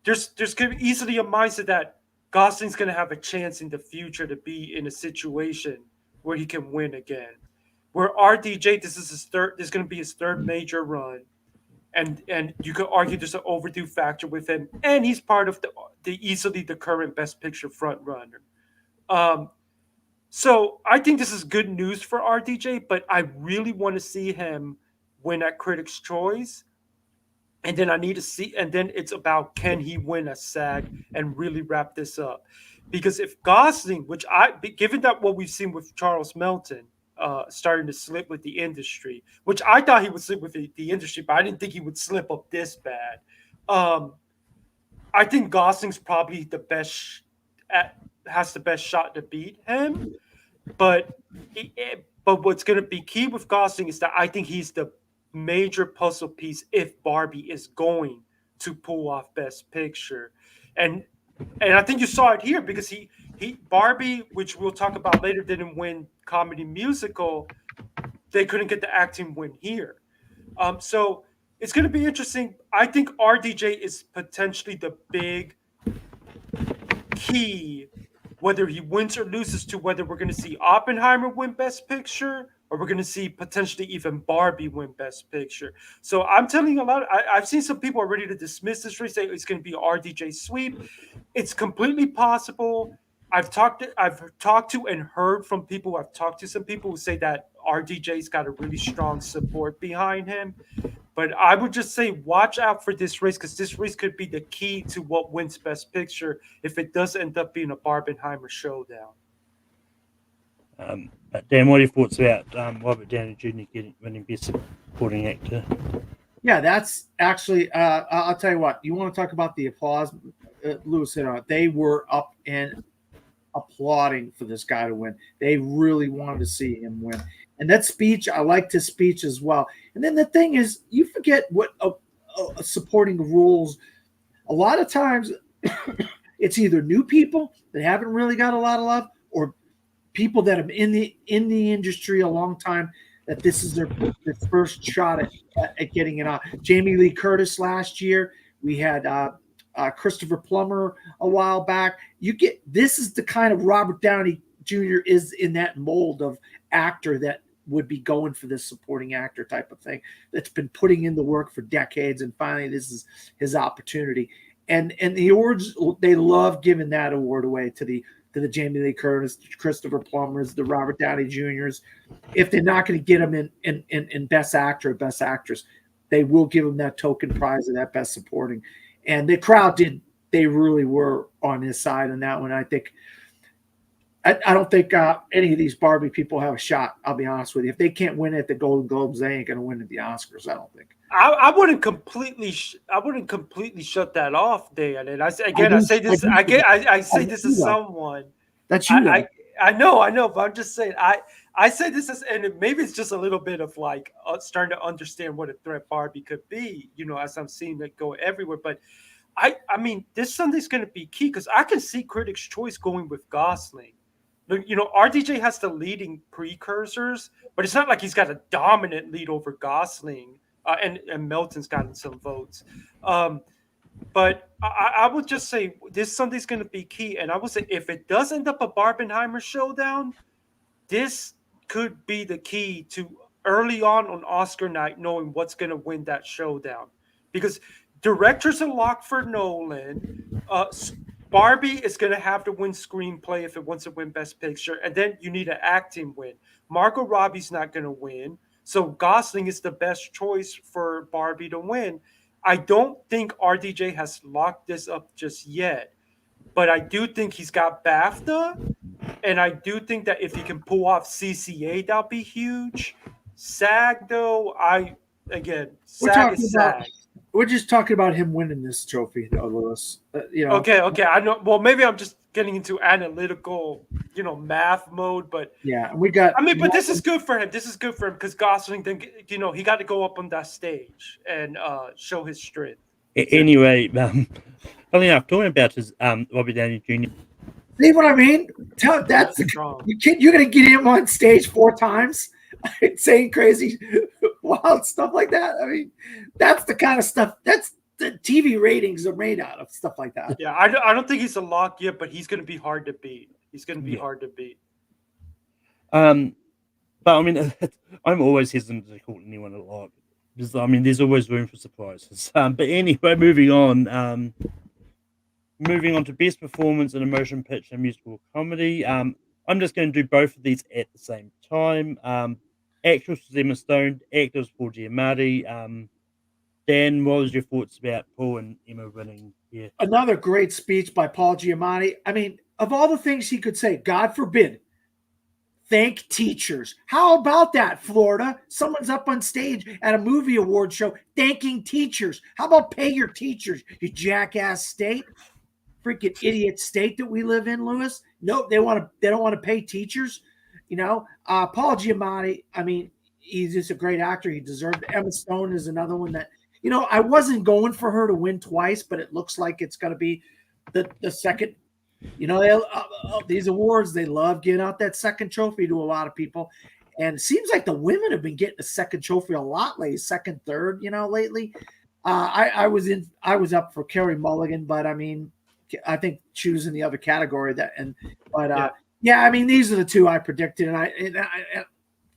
there's going to be easily a mindset that Gosling's going to have a chance in the future to be in a situation where he can win again. Where RDJ, this is going to be his third major run. And you could argue there's an overdue factor with him, and he's part of easily the current Best Picture front runner. So I think this is good news for RDJ, but I really want to see him win at Critics' Choice, and then then it's about, can he win a SAG and really wrap this up? Because if Gosling, given that what we've seen with Charles Melton, starting to slip with the industry, which I thought he would slip with the industry, but I didn't think he would slip up this bad. I think Gosling's probably the best has the best shot to beat him. But what's going to be key with Gosling is that I think he's the major puzzle piece if Barbie is going to pull off Best Picture. And I think you saw it here, because Barbie, which we'll talk about later, didn't win comedy musical. They couldn't get the acting win here. So it's going to be interesting. I think RDJ is potentially the big key, whether he wins or loses, to whether we're going to see Oppenheimer win Best Picture or we're going to see potentially even Barbie win Best Picture. So I'm telling you I've seen some people are ready to dismiss this race, say it's going to be RDJ sweep. It's completely possible. I've talked to and heard from people. I've talked to some people who say that RDJ's got a really strong support behind him. But I would just say watch out for this race, because this race could be the key to what wins Best Picture if it does end up being a Barbenheimer showdown. But Dan, what are your thoughts about Robert Downey Jr. winning Best Supporting Actor? Yeah, that's actually. I'll tell you what. You want to talk about the applause? Lewis hit on it. They were up and applauding for this guy to win. They really wanted to see him win. And that speech, I liked his speech as well. And then the thing is, you forget what supporting rules. A lot of times, it's either new people that haven't really got a lot of love, or people that have in the industry a long time, that this is their first shot at getting it on. Jamie Lee Curtis last year. We had Christopher Plummer a while back. This is the kind of Robert Downey Jr. is in that mold of actor that would be going for this supporting actor type of thing, that's been putting in the work for decades, and finally this is his opportunity. And the awards, they love giving that award away to the Jamie Lee Curtis, Christopher Plummers, the Robert Downey Jr.'s. If they're not going to get them in Best Actor or Best Actress, they will give them that token prize of that Best Supporting. And the crowd they really were on his side on that one. I don't think any of these Barbie people have a shot. I'll be honest with you. If they can't win at the Golden Globes, they ain't going to win at the Oscars, I don't think. I wouldn't completely shut that off, Dan. And I say this as someone. That's you. I know, but I'm just saying. I say this as, and maybe it's just a little bit of like starting to understand what a threat Barbie could be. As I'm seeing it go everywhere. But I mean, this Sunday's going to be key, because I can see Critics' Choice going with Gosling. RDJ has the leading precursors, but it's not like he's got a dominant lead over Gosling. And Melton's gotten some votes. But I would just say this Sunday's going to be key. And I would say if it does end up a Barbenheimer showdown, this could be the key to early on Oscar night knowing what's going to win that showdown. Because directors are locked for Nolan. Barbie is going to have to win screenplay if it wants to win Best Picture. And then you need an acting win. Margot Robbie's not going to win. So Gosling is the best choice for Barbie to win. I don't think RDJ has locked this up just yet, but I do think he's got BAFTA, and I do think that if he can pull off CCA, that'll be huge. SAG, though, SAG is SAG. We're just talking about him winning this trophy, though, Lewis. Okay. I know. Well, maybe I'm just getting into analytical, math mode. But yeah, we got. I mean, but this is good for him. This is good for him because Gosling, then he got to go up on that stage and show his strength. Anyway, funny enough, talking about his Robert Downey Jr. See what I mean? That's you're gonna get him on stage 4 times, saying crazy, wild stuff like that. I mean, that's the kind of stuff. That's the TV ratings are made out of, stuff like that. Yeah, I don't think he's a lock yet, but he's going to be hard to beat. Hard to beat. But I mean, I'm always hesitant to call anyone a lock, because I mean, there's always room for surprises. But anyway, moving on to Best Performance in a Motion Picture Musical Comedy. I'm just going to do both of these at the same time. Actress was Emma Stone, actor was Paul Giamatti. Dan, what was your thoughts about Paul and Emma winning here? Another great speech by Paul Giamatti. I mean, of all the things he could say, God forbid, thank teachers. How about that, Florida? Someone's up on stage at a movie award show thanking teachers. How about pay your teachers, you jackass state? Freaking idiot state that we live in, Lewis. Nope, they don't want to pay teachers. Paul Giamatti, I mean, he's just a great actor. He deserved it. Emma Stone is another one that, I wasn't going for her to win twice, but it looks like it's going to be the second. These awards, they love getting out that second trophy to a lot of people. And it seems like the women have been getting a second trophy a lot lately, second, third, lately. I was up for Carrie Mulligan, but I mean, I think she was in the other category yeah, I mean, these are the two I predicted,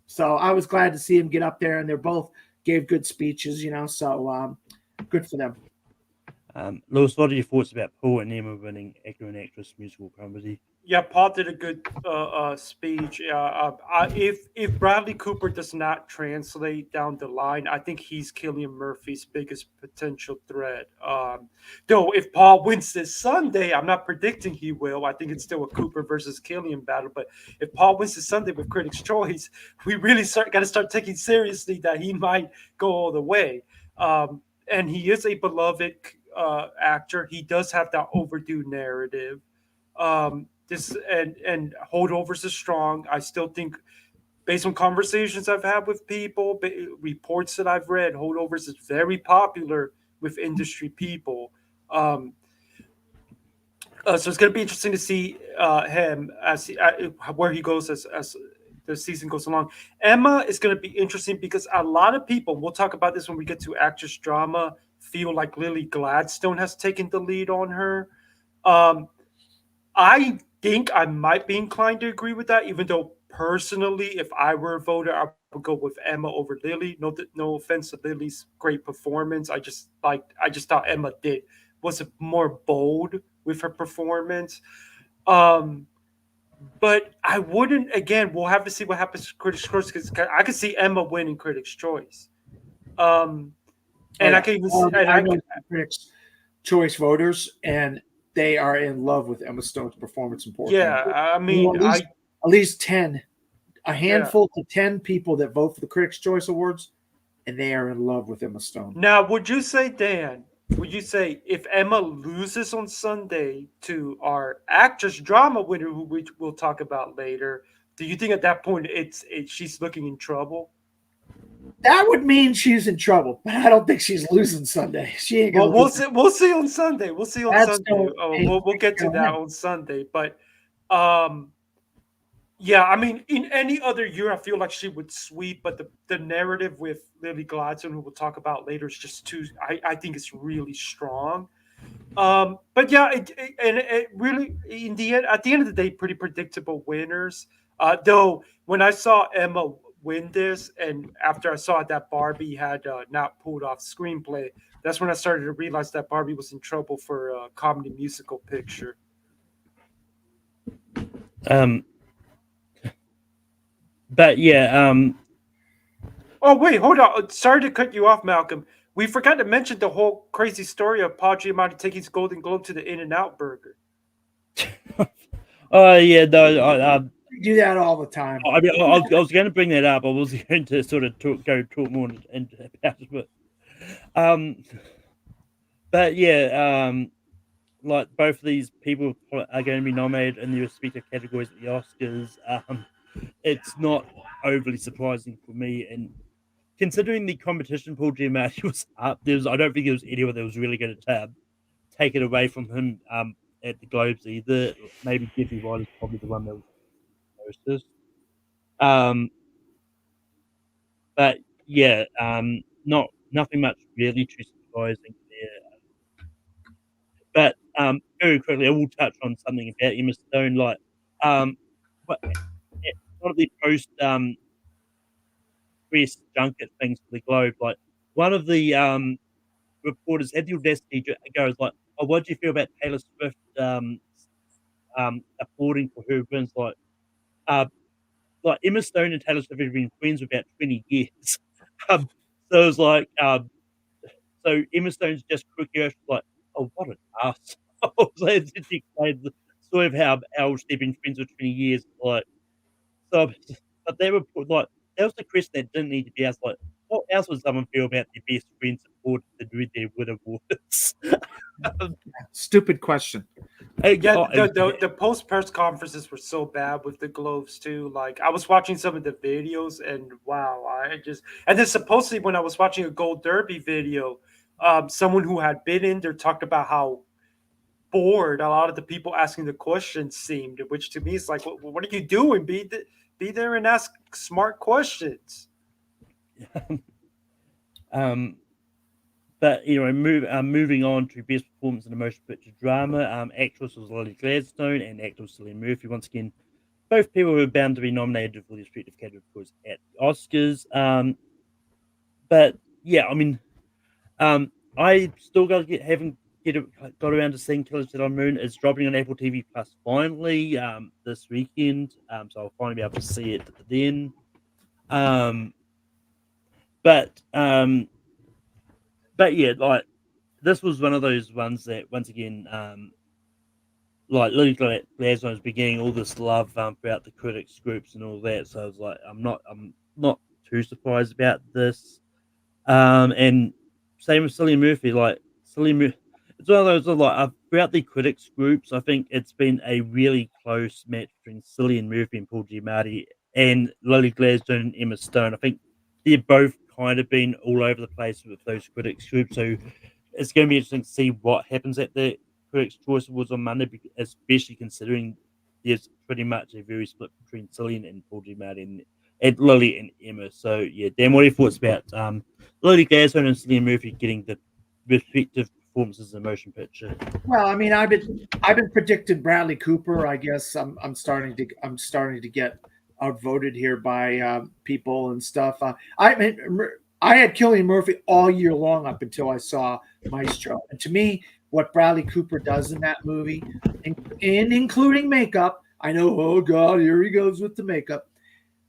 so I was glad to see him get up there, and they're both gave good speeches, so good for them. Lewis, what are your thoughts about Paul and Emma winning actor and actress musical comedy? Yeah, Paul did a good speech. If Bradley Cooper does not translate down the line, I think he's Cillian Murphy's biggest potential threat. Though if Paul wins this Sunday, I'm not predicting he will. I think it's still a Cooper versus Cillian battle. But if Paul wins this Sunday with Critics' Choice, we really got to start taking seriously that he might go all the way. And he is a beloved actor. He does have that overdue narrative. This and holdovers is strong. I still think, based on conversations I've had with people, reports that I've read, holdovers is very popular with industry people. So it's going to be interesting to see him where he goes as the season goes along. Emma is going to be interesting because a lot of people, we'll talk about this when we get to actress drama, feel like Lily Gladstone has taken the lead on her. I think I might be inclined to agree with that, even though personally, if I were a voter, I would go with Emma over Lily. No offense to Lily's great performance. I just thought Emma was more bold with her performance. But I wouldn't. Again, we'll have to see what happens to Critics' Choice, because I could see Emma winning Critics' Choice. And I can even I know Critics' Choice voters, and they are in love with Emma Stone's performance in Portland. Yeah, I mean, at least 10, a handful to 10 people that vote for the Critics' Choice Awards, and they are in love with Emma Stone. Now, would you say, Dan, if Emma loses on Sunday to our actress drama winner, who we'll talk about later, do you think at that point she's looking in trouble? That would mean she's in trouble, but I don't think she's losing Sunday. She ain't gonna. Well, we'll see on Sunday. We'll see on Sunday. We'll get to that on Sunday. But yeah, I mean, in any other year, I feel like she would sweep. But the narrative with Lily Gladstone, who we'll talk about later, is just too. I think it's really strong. But yeah, it really in the end, at the end of the day, pretty predictable winners. Though when I saw Emma win this, and after I saw that Barbie had not pulled off screenplay, that's when I started to realize that Barbie was in trouble for a comedy musical picture. But yeah. Oh wait, hold on. Sorry to cut you off, Malcolm. We forgot to mention the whole crazy story of Paul Giamatti taking his Golden Globe to the In-N-Out Burger. Oh yeah, no. We do that all the time. I mean, I was going to bring that up. I was going to sort of talk more into about it, but yeah, like both of these people are going to be nominated in their respective categories at the Oscars. It's not overly surprising for me, and considering the competition Paul Giamatti was up, I don't think there was anyone that was really going to take it away from him at the Globes either. Maybe Jeffrey Wright is probably the one that was closest. But yeah, nothing much really too surprising there. But very quickly, I will touch on something about Emma Stone. Like, one of the post press junket things for the Globe, like one of the reporters had the audacity to go like, "Oh, what do you feel about Taylor Swift applauding for her wins?" Like Emma Stone and Taylor Swift have been friends for about 20 years. So it was like, so Emma Stone's just quickly like, "Oh, what an ass!" So it's explained the story of how they've been friends for 20 years. Like, so, but they were like, that was the question that didn't need to be asked. Like, what else would someone feel about their best friend support to do their Win Awards? Stupid question. Yeah, the post press conferences were so bad with the Globes too. Like, I was watching some of the videos, and wow, and then supposedly when I was watching a Gold Derby video, someone who had been in there talked about how bored a lot of the people asking the questions seemed, which to me is like, what are you doing? be there and ask smart questions. But moving on to best performance in a motion picture drama, actress was Lily Gladstone and actor was Cillian Murphy. Once again, both people were bound to be nominated for the respective categories at the Oscars. But yeah, I mean, I still haven't got around to seeing Killers of the Flower Moon. It's dropping on Apple TV Plus finally this weekend, so I'll finally be able to see it then. But yeah, like this was one of those ones that once again, like Lily Gladstone was beginning all this love throughout the critics groups and all that. So I was like, I'm not too surprised about this. And same with Cillian Murphy. Like it's one of those like throughout the critics groups, I think it's been a really close match between Cillian Murphy and Paul Giamatti and Lily Gladstone and Emma Stone. I think they've both kind of been all over the place with those critics groups. So it's going to be interesting to see what happens at the Critics' Choice Awards on Monday, especially considering there's pretty much a very split between Cillian and Paul Giamatti and Lily and Emma. So yeah, Dan, what are your thoughts about Lily Gladstone and Cillian Murphy getting the respective performances in the motion picture? Well, I mean, I've been predicting Bradley Cooper. I guess I'm starting to get outvoted here by people and stuff. I had Cillian Murphy all year long up until I saw Maestro, and to me, what Bradley Cooper does in that movie, and including makeup, I know, oh God, here he goes with the makeup.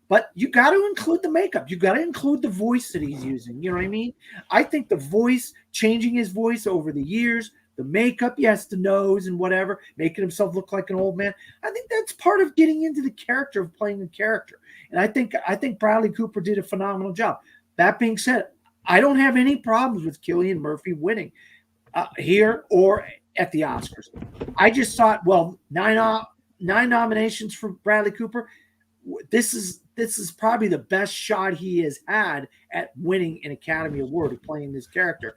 But you got to include the makeup. You got to include the voice that he's using. You know what I mean? I think the voice, changing his voice over the years, the makeup, yes, the nose and whatever, making himself look like an old man. I think that's part of getting into the character of playing the character. And I think Bradley Cooper did a phenomenal job. That being said, I don't have any problems with Cillian Murphy winning here or at the Oscars. I just thought, well, nine nominations for Bradley Cooper. This is probably the best shot he has had at winning an Academy Award of playing this character.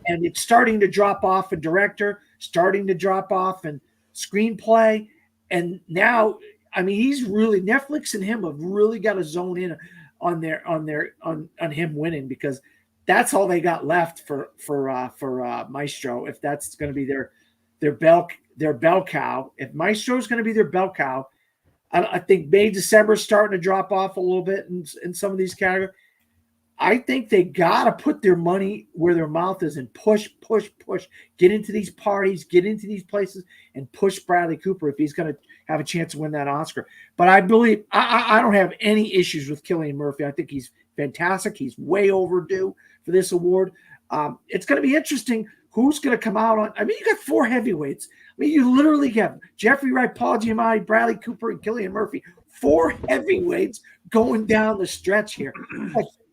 And it's starting to drop off in director, starting to drop off in screenplay. And now, I mean, he's really, Netflix and him have really got to zone in on him winning, because that's all they got left for Maestro. If that's going to be their bell cow, if Maestro is going to be their bell cow, I think May, December is starting to drop off a little bit in some of these categories. I think they got to put their money where their mouth is and push. Get into these parties, get into these places, and push Bradley Cooper if he's going to have a chance to win that Oscar. But I believe I don't have any issues with Cillian Murphy. I think he's fantastic. He's way overdue for this award. It's going to be interesting who's going to come out on. I mean, you got 4 heavyweights. I mean, you literally have Jeffrey Wright, Paul Giamatti, Bradley Cooper, and Cillian Murphy. 4 heavyweights going down the stretch here.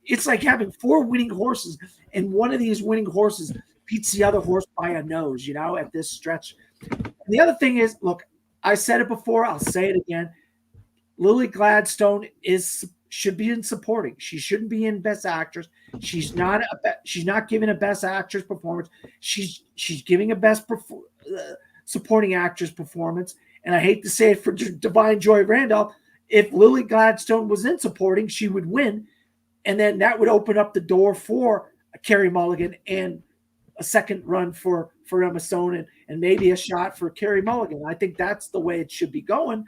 It's like having 4 winning horses, and one of these winning horses beats the other horse by a nose, at this stretch. And the other thing is, look, I said it before, I'll say it again. Lily Gladstone should be in supporting. She shouldn't be in Best Actress. She's not giving a Best Actress performance. She's giving a Best Supporting Actress performance. And I hate to say it for Divine Joy Randolph, if Lily Gladstone was in supporting, she would win. And then that would open up the door for Carey Mulligan and a second run for Emma Stone and maybe a shot for Carey Mulligan. I think that's the way it should be going.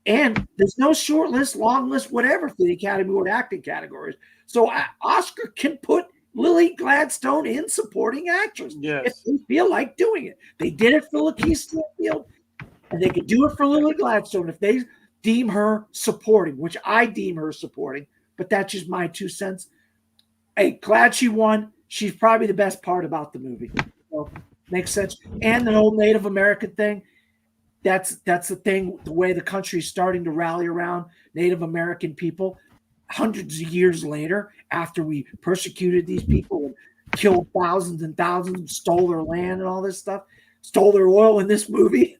And there's no short list, long list, whatever for the Academy Award acting categories. So Oscar can put Lily Gladstone in supporting actress if they feel like doing it. They did it for Lakeith Stanfield, and they could do it for Lily Gladstone if they deem her supporting, which I deem her supporting. But that's just my 2 cents. Hey, glad she won. She's probably the best part about the movie. So, makes sense. And the whole Native American thing, that's the thing, the way the country is starting to rally around Native American people hundreds of years later, after we persecuted these people and killed thousands and thousands, stole their land and all this stuff, stole their oil in this movie,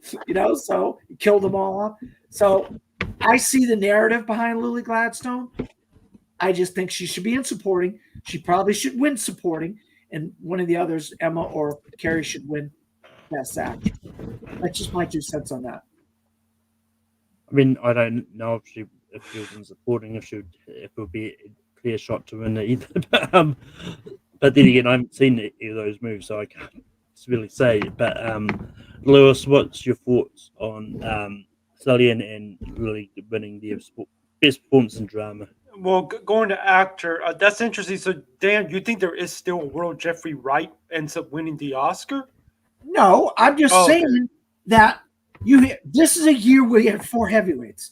so killed them all off. So I see the narrative behind Lily Gladstone. I just think she should be in supporting. She probably should win supporting, and one of the others, Emma or Carey, should win Best Actress. That's just my 2 cents on that. I mean, I don't know if she if she was in supporting, if it would be a clear shot to win it either. But then again, I haven't seen any of those movies, so I can't really say. But Lewis, what's your thoughts on Cillian and Lily winning the best performance in drama? Well, going to actor, that's interesting. So, Dan, you think there is still a world Jeffrey Wright ends up winning the Oscar? No, I'm just saying that this is a year where you have 4 heavyweights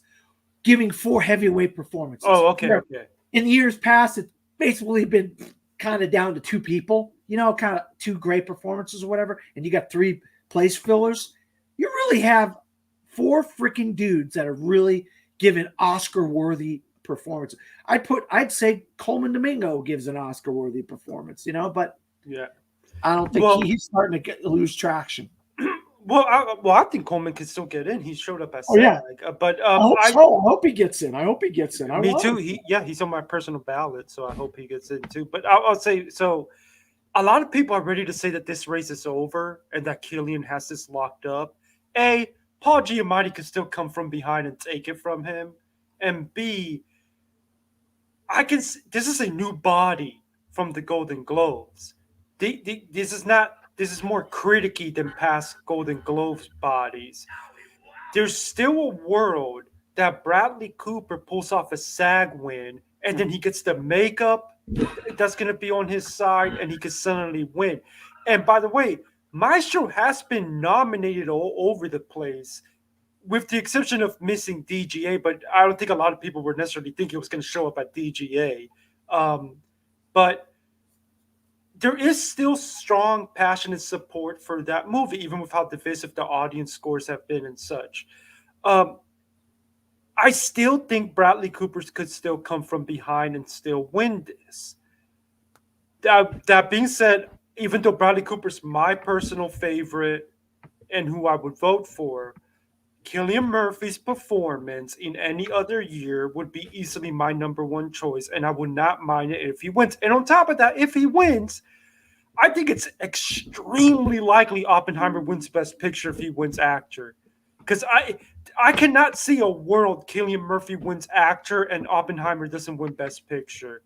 giving 4 heavyweight performances. Oh, okay, okay. In the years past, it's basically been kind of down to 2 people, kind of 2 great performances or whatever, and you got 3 place fillers. You really have 4 freaking dudes that are really giving Oscar-worthy performance. I'd say Coleman Domingo gives an Oscar-worthy performance, but yeah, I don't think he's starting to lose traction. Well, I think Coleman can still get in. He showed up at SAG, yeah. But I hope he gets in. Me too. He's on my personal ballot, so I hope he gets in too. But I'll say so. A lot of people are ready to say that this race is over and that Cillian has this locked up. A, Paul Giamatti could still come from behind and take it from him, and B, this is a new body from the Golden Globes. This is more criticky than past Golden Globes bodies. There's still a world that Bradley Cooper pulls off a SAG win, and then he gets the makeup that's going to be on his side, and he could suddenly win. And by the way, Maestro has been nominated all over the place, with the exception of missing DGA, but I don't think a lot of people were necessarily thinking it was going to show up at DGA. But there is still strong, passionate support for that movie, even with how divisive the audience scores have been and such. I still think Bradley Cooper could still come from behind and still win this. That being said, even though Bradley Cooper's my personal favorite and who I would vote for, Cillian Murphy's performance in any other year would be easily my number 1 choice, and I would not mind it if he wins. And on top of that, if he wins, I think it's extremely likely Oppenheimer wins Best Picture if he wins actor. Because I cannot see a world Cillian Murphy wins actor and Oppenheimer doesn't win Best Picture.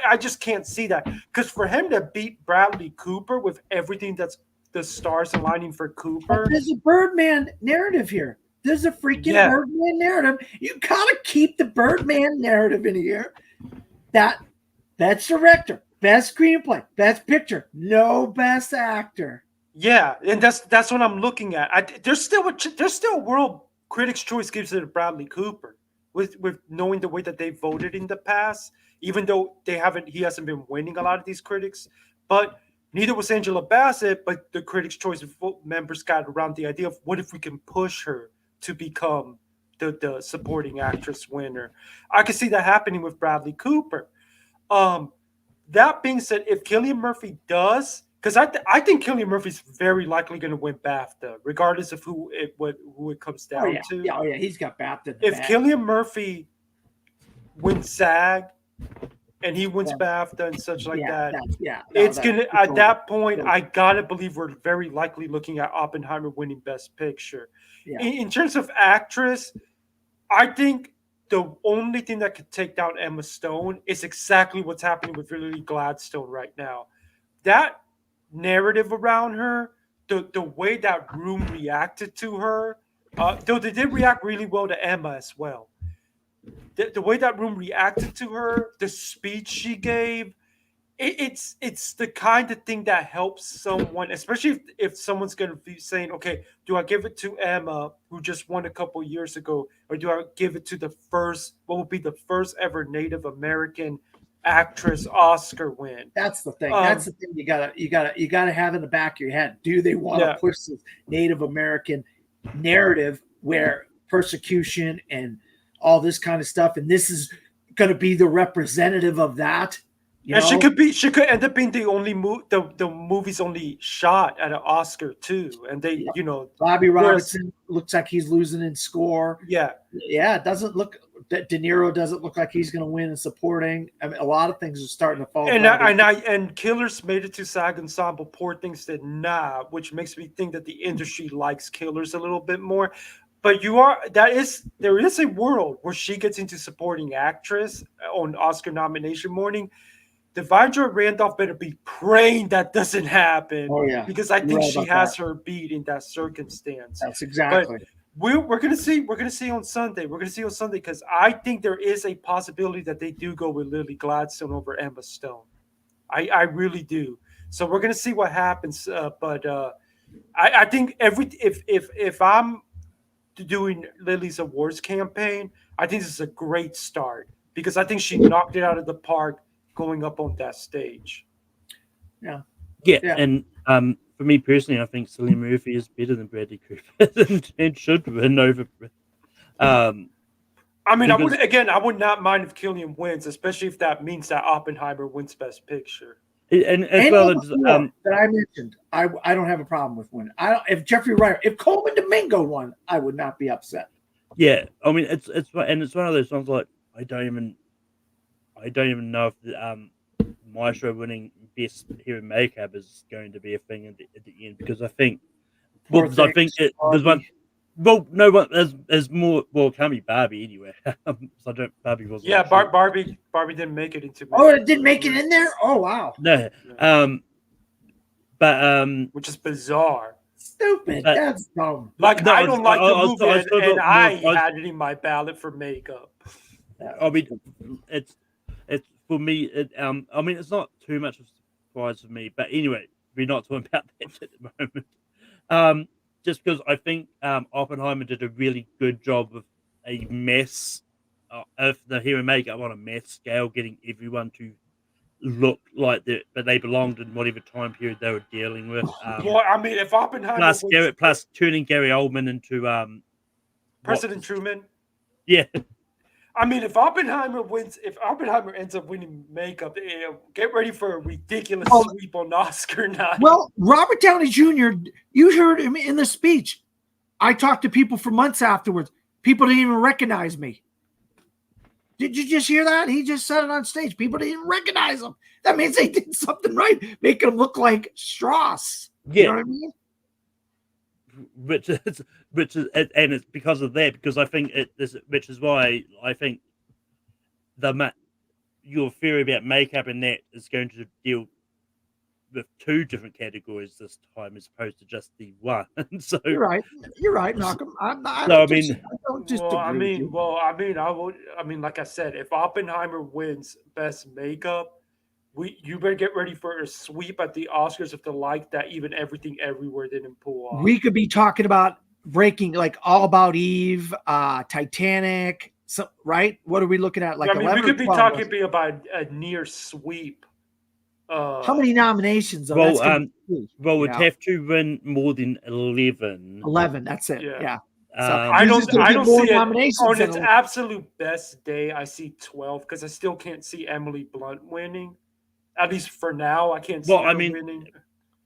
I just can't see that. Because for him to beat Bradley Cooper with everything that's the stars aligning for Cooper. There's a Birdman narrative here. There's a freaking Birdman narrative. You gotta keep the Birdman narrative in here. That's director, best screenplay, best picture, no best actor. Yeah, and that's what I'm looking at. There's still a world Critics' Choice gives it to Bradley Cooper with knowing the way that they voted in the past, even though he hasn't been winning a lot of these critics, but. Neither was Angela Bassett, but the Critics' Choice members got around the idea of what if we can push her to become the supporting actress winner. I could see that happening with Bradley Cooper. That being said, if Cillian Murphy does, because I think Cillian Murphy's very likely going to win BAFTA, regardless of who it comes down to. Oh yeah, he's got BAFTA. If Cillian Murphy wins SAG, and he wins BAFTA and such like that. At that point, I gotta believe we're very likely looking at Oppenheimer winning Best Picture. Yeah. In terms of actress, I think the only thing that could take down Emma Stone is exactly what's happening with Lily Gladstone right now. That narrative around her, the way that room reacted to her, though they did react really well to Emma as well. The way that room reacted to her, the speech she gave, it's the kind of thing that helps someone, especially if someone's going to be saying, okay, do I give it to Emma, who just won a couple years ago, or do I give it to what will be the first ever Native American actress Oscar win? That's the thing. That's the thing you gotta have in the back of your head. Do they want to push this Native American narrative where persecution and all this kind of stuff, and this is going to be the representative of that? She could end up being the movie's only shot at an Oscar too, and they, Bobby Robinson looks like he's losing in score. Yeah, it doesn't look. De Niro doesn't look like he's going to win in supporting. I mean, a lot of things are starting to fall. And Killers made it to SAG Ensemble. Poor Things did not, which makes me think that the industry likes Killers a little bit more. But there is a world where she gets into supporting actress on Oscar nomination morning. Devindra Randolph better be praying that doesn't happen. Oh, yeah. Because I You're think right she about has that. her beat in that circumstance. That's exactly. We're gonna see. We're gonna see on Sunday. We're gonna see on Sunday because I think there is a possibility that they do go with Lily Gladstone over Emma Stone. I really do. So we're gonna see what happens. But I think if I'm doing Lily's awards campaign, I think this is a great start because I think she knocked it out of the park going up on that stage. Yeah. Yeah, Yeah. and for me personally, I think Cillian Murphy is better than Bradley Cooper and should win over. I mean, Because- I would not mind if Killian wins, especially if that means that Oppenheimer wins Best Picture. And as Any well of as the four that I mentioned, I don't have a problem with winning. If Jeffrey Wright, if Coleman Domingo won, I would not be upset. yeah, I mean it's one of those songs like I don't even know if Maestro winning Best Hair and Makeup is going to be a thing at the end because I think Poor I think things, it there's one. Barbie. Well, no, but there's more. Well, it can't be Barbie anyway. So I don't. Barbie wasn't. Yeah, sure. Barbie didn't make it into. Oh, it didn't make it in there. Oh, wow, No. But which is bizarre. stupid. But- That's dumb. Like No, I don't like the I movie, still and got I more- had it in my ballot for makeup. I mean, it's for me. I mean, it's not too much of a surprise for me. But anyway, we're not talking about that at the moment. Just because I think Oppenheimer did a really good job of a mess of the hair and makeup on a mass scale, getting everyone to look like but they belonged in whatever time period they were dealing with. Well, I mean, if Oppenheimer Plus turning Gary Oldman into President Truman. Yeah. I mean, if Oppenheimer ends up winning makeup, get ready for a ridiculous sweep on Oscar night. Well, Robert Downey Jr., you heard him in the speech. I talked to people for months afterwards. People didn't even recognize me. Did you just hear that? He just said it on stage. People didn't even recognize him. That means they did something right, making him look like Strauss. Yeah. You know what I mean? Which is and it's because of that, because I think which is why I think your theory about makeup and that is going to deal with two different categories this time as opposed to just the one. So You're right, Malcolm. I don't disagree with you. I mean, like I said, if Oppenheimer wins Best Makeup, you better get ready for a sweep at the Oscars of the like that even Everything Everywhere didn't pull off. We could be talking about breaking like All About Eve, Titanic, right? What are we looking at? Like, I mean, we could be talking about a near sweep. How many nominations? Though? Well, we'd have to win more than 11. 11. That's it. Yeah. So I don't see it on its 11. absolute best day. I see 12 because I still can't see Emily Blunt winning. At least for now, I can't see her winning.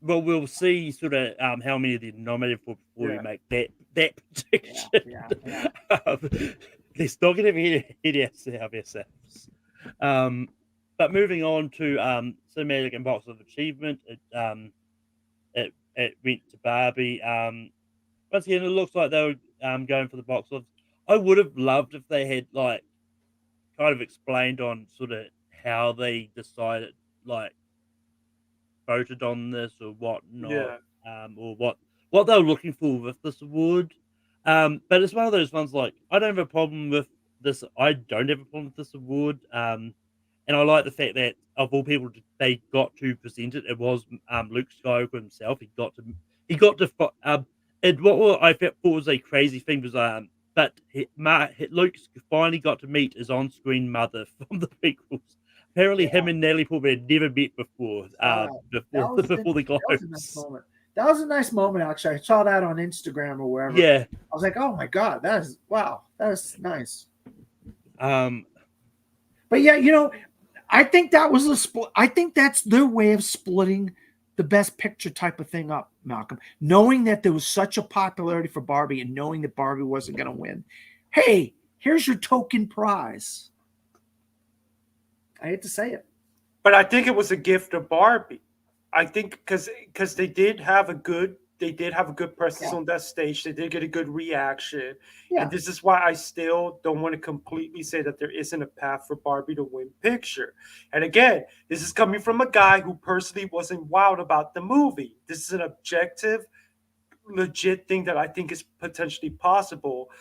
Well, we'll see sort of how many of the nominated for before we make that prediction. Yeah. Let's not get ahead of ourselves. But moving on to cinematic and box of achievement, it went to Barbie. Once again, it looks like they were going for the box office. I would have loved if they had like kind of explained on sort of how they decided, like voted on this or whatnot, or what they were looking for with this award. But it's one of those ones like I don't have a problem with this. I don't have a problem with this award. And I like the fact that of all people they got to present it, it was Luke Skywalker himself. He got to. And what I thought was a crazy thing was but Luke finally got to meet his on-screen mother from the prequels. Apparently, him and Natalie Portman had never met before. Before the Globes. That was a nice moment, actually. I saw that on Instagram or wherever. Yeah, I was like, "Oh my god, that is nice." But yeah, I think that was a split. I think that's their way of splitting the best picture type of thing up, Malcolm. Knowing that there was such a popularity for Barbie and knowing that Barbie wasn't going to win. Hey, here's your token prize. I hate to say it. But I think it was a gift of Barbie. I think because they did have a good they did have a good presence Yeah. on that stage. They did get a good reaction. Yeah. And this is why I still don't want to completely say that there isn't a path for Barbie to win picture. And again, this is coming from a guy who personally wasn't wild about the movie. This is an objective, legit thing that I think is potentially possible.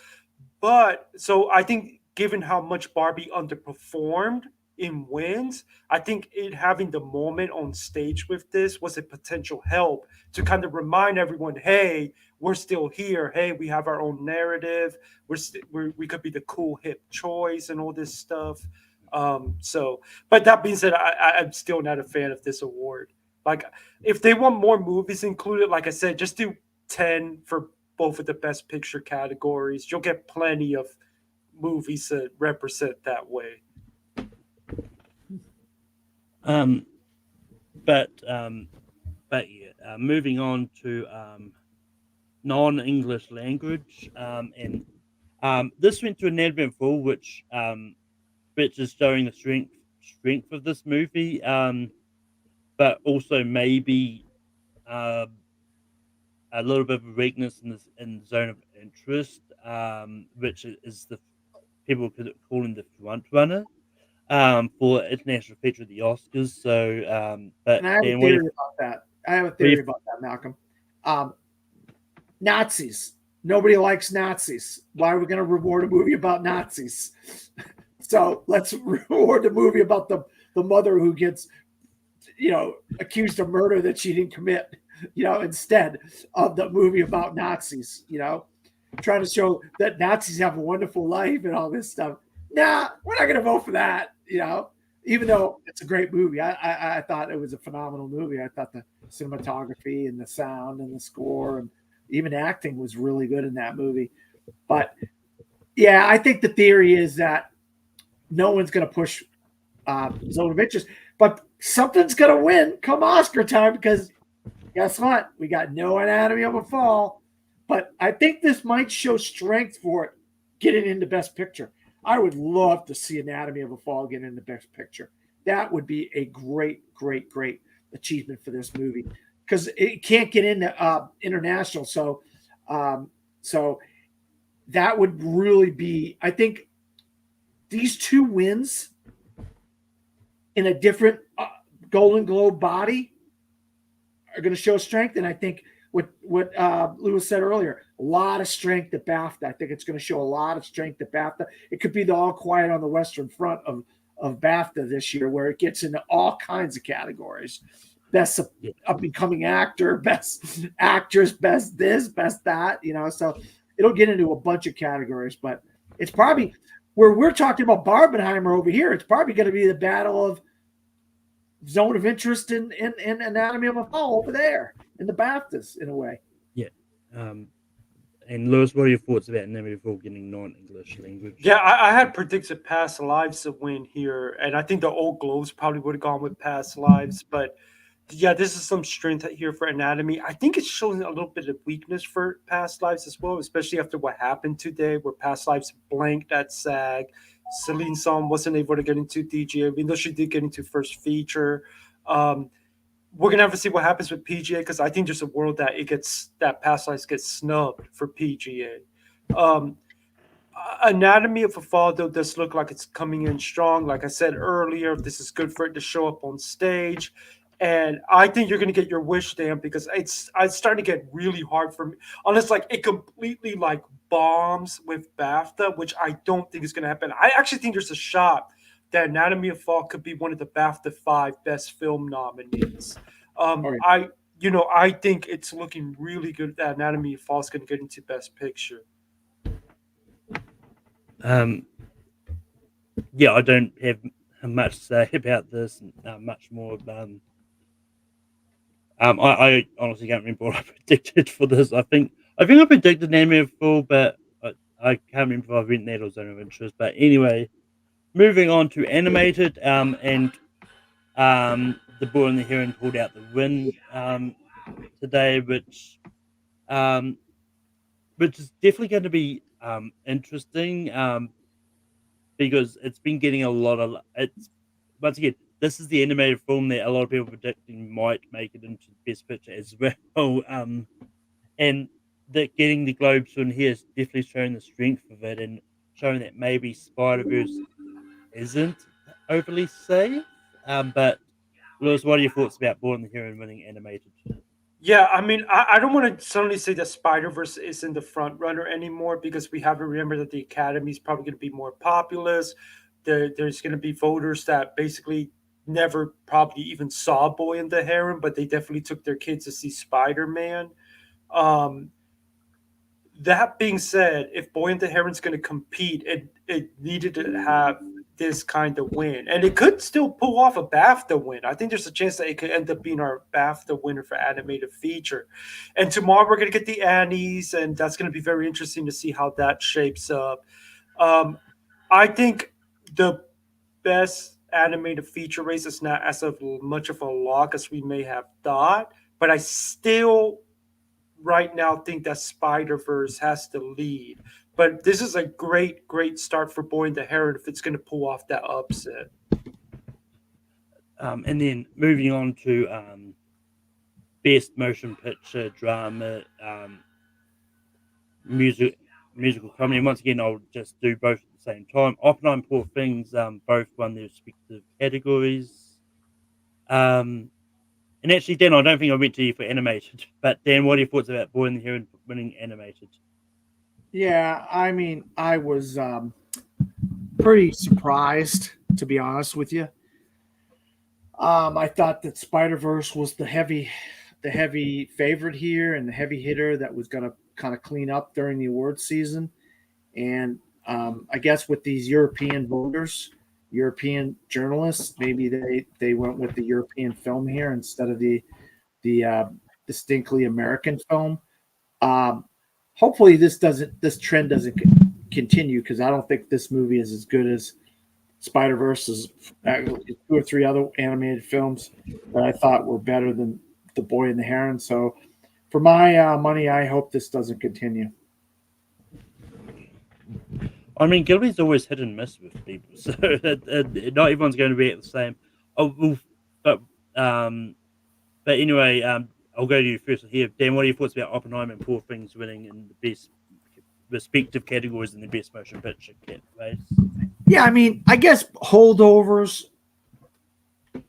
But so I think, given how much Barbie underperformed in wins, I think it having the moment on stage with this was a potential help to kind of remind everyone, hey, we're still here. Hey, we have our own narrative. We could be the cool hip choice and all this stuff. But that being said, I'm still not a fan of this award. Like, if they want more movies included, like I said, just do 10 for both of the best picture categories. You'll get plenty of movies that represent that way. But yeah, moving on to non-English language, and this went to Anatomy of a Fall, which is showing the strength of this movie, but also maybe a little bit of a weakness in the Zone of Interest, which is the people could call him the front runner for international feature of the Oscars. So, but And I have a theory about that. I have a theory about that, Malcolm. Nazis. Nobody likes Nazis. Why are we going to reward a movie about Nazis? So let's reward the movie about the mother who gets, accused of murder that she didn't commit, instead of the movie about Nazis, trying to show that Nazis have a wonderful life and all this stuff. Nah, we're not going to vote for that, even though it's a great movie. I thought it was a phenomenal movie. I thought the cinematography and the sound and the score and even acting was really good in that movie. But yeah, I think the theory is that no one's going to push Zone of Interest, but something's going to win come Oscar time, because guess what? We got no Anatomy of a Fall, but I think this might show strength for it getting into Best Picture. I would love to see Anatomy of a Fall get into Best Picture. That would be a great, great, great achievement for this movie, because it can't get into international. So that would really be, I think, these two wins in a different Golden Globe body are going to show strength. And I think what Lewis said earlier, a lot of strength at BAFTA. I think it's going to show a lot of strength at BAFTA. It could be the All Quiet on the Western Front of BAFTA this year, where it gets into all kinds of categories. Best up-and-coming actor, best actress, best this, best that, so it'll get into a bunch of categories. But it's probably, where we're talking about Barbenheimer over here, it's probably going to be the battle of Zone of Interest and Anatomy of a Fall over there in the BAFTAs, in a way. Yeah. And Lewis, what are your thoughts about Anatomy of a Fall getting non-English language? Yeah, I had predicted Past Lives to win here, and I think the Old Globes probably would have gone with Past Lives, but yeah, this is some strength here for Anatomy. I think it's showing a little bit of weakness for Past Lives as well, especially after what happened today, where Past Lives blanked at SAG. Celine Song wasn't able to get into DGA, even though she did get into First Feature. We're gonna have to see what happens with PGA, because I think there's a world that Past Lives gets snubbed for PGA. Anatomy of a Fall, though, does look like it's coming in strong. Like I said earlier, this is good for it to show up on stage. And I think you're going to get your wish, Dan, because it's starting to get really hard for me. Unless, it completely, bombs with BAFTA, which I don't think is going to happen. I actually think there's a shot that Anatomy of a Fall could be one of the BAFTA 5 Best Film nominees. I think it's looking really good that Anatomy of a Fall is going to get into Best Picture. Yeah, I don't have much to say about this. Much more. I honestly can't remember what I predicted for this. I think I predicted Anatomy of a Fall, but I can't remember if I went that or Zone of Interest. But anyway, moving on to animated, and The Boy and the Heron pulled out the win today, which is definitely going to be interesting, because it's been getting a lot of once again. This is the animated film that a lot of people are predicting might make it into Best Picture as well. and that getting the Globes win here is definitely showing the strength of it and showing that maybe Spider-Verse isn't overly safe. But Lewis, what are your thoughts about Boy and the Heron winning animated? Yeah, I mean, I don't want to suddenly say that Spider Verse isn't the front runner anymore because we have to remember that the Academy is probably going to be more populous. There's going to be voters that basically never probably even saw Boy and the Heron, but they definitely took their kids to see Spider Man. Um, that being said, if Boy and the Heron's going to compete, it needed to have this kind of win, and it could still pull off a BAFTA win. I think there's a chance that it could end up being our BAFTA winner for animated feature. And tomorrow we're going to get the Annies, and that's going to be very interesting to see how that shapes up. I think the best animated feature race is not as of much of a lock as we may have thought, but I still right now think that Spider Verse has to lead. But this is a great, great start for Boy and the Heron if it's going to pull off that upset. And then moving on to best motion picture, drama, musical comedy. And once again, I'll just do both at the same time. Oppenheimer and Poor Things both won their respective categories. And actually, Dan, I don't think I went to you for animated. But Dan, what are your thoughts about Boy and the Heron winning animated? Yeah, I mean, I was pretty surprised, to be honest with you. I thought that Spider-Verse was the heavy favorite here and the heavy hitter that was going to kind of clean up during the awards season. And I guess with these European voters, European journalists, maybe they went with the European film here instead of the distinctly American film. Hopefully this trend doesn't continue, because I don't think this movie is as good as Spider-Verse, is 2 or 3 other animated films that I thought were better than The Boy and the Heron. So for my money, I hope this doesn't continue. I mean, Gilby's always hit and miss with people, so not everyone's going to be at the same. But anyway, I'll go to you first here. Dan, what are your thoughts about Oppenheimer and Poor Things winning in the best respective categories in the best motion picture race? Yeah, I mean, I guess Holdovers,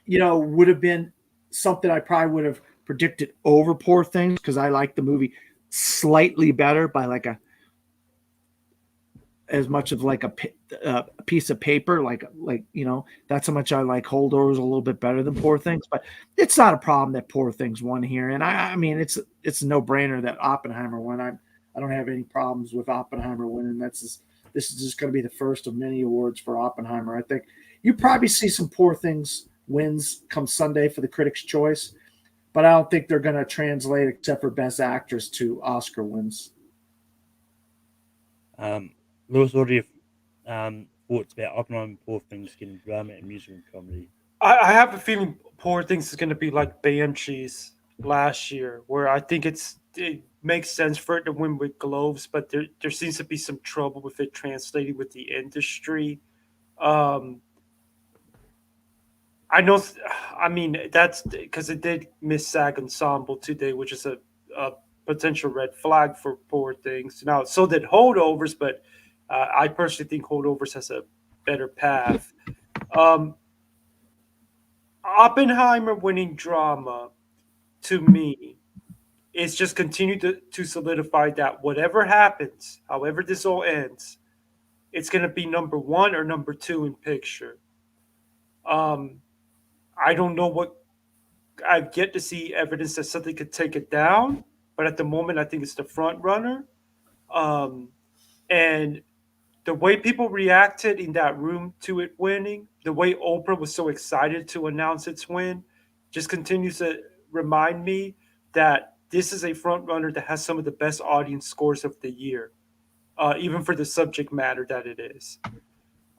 would have been something I probably would have predicted over Poor Things, because I like the movie slightly better by as much of a piece of paper, that's how much I like Holdovers a little bit better than Poor Things. But it's not a problem that Poor Things won here, and I mean it's a no brainer that Oppenheimer won. I don't have any problems with Oppenheimer winning. This is just going to be the first of many awards for Oppenheimer. I think you probably see some Poor Things wins come Sunday for the Critics' Choice, but I don't think they're going to translate, except for Best Actress, to Oscar wins. Lewis, what are your thoughts about Oppenheimer and Poor Things getting drama and musical and comedy? I have a feeling Poor Things is going to be like Banshees last year, where I think it makes sense for it to win with Globes, but there seems to be some trouble with it translating with the industry. I know. I mean, that's because it did miss SAG Ensemble today, which is a potential red flag for Poor Things. Now, so did Holdovers, but I personally think Holdovers has a better path. Oppenheimer winning drama, to me, is just continue to solidify that whatever happens, however this all ends, it's going to be number 1 or number 2 in picture. I don't know what. I've yet to see evidence that something could take it down, but at the moment, I think it's the front runner. And the way people reacted in that room to it winning, the way Oprah was so excited to announce its win, just continues to remind me that this is a front runner that has some of the best audience scores of the year, even for the subject matter that it is.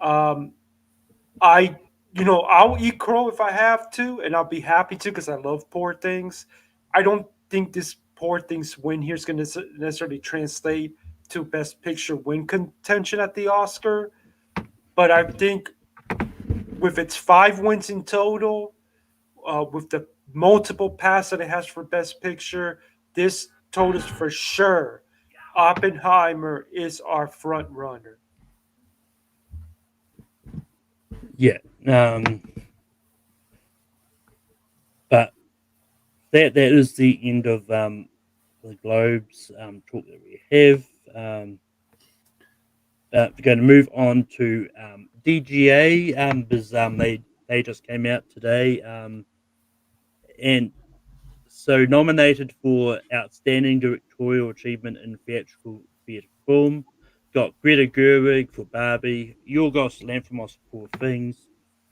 I'll eat crow if I have to, and I'll be happy to, because I love Poor Things. I don't think this Poor Things win here is going to necessarily translate to Best Picture win contention at the Oscar, but I think with its 5 wins in total, with the multiple paths that it has for Best Picture, this told us for sure Oppenheimer is our front runner. Yeah. But that is the end of the Globes talk that we have. We're going to move on to DGA because they just came out today, and so nominated for Outstanding Directorial Achievement in Theatrical Theatre Film, got Greta Gerwig for Barbie, Yorgos Lanthimos for Poor Things,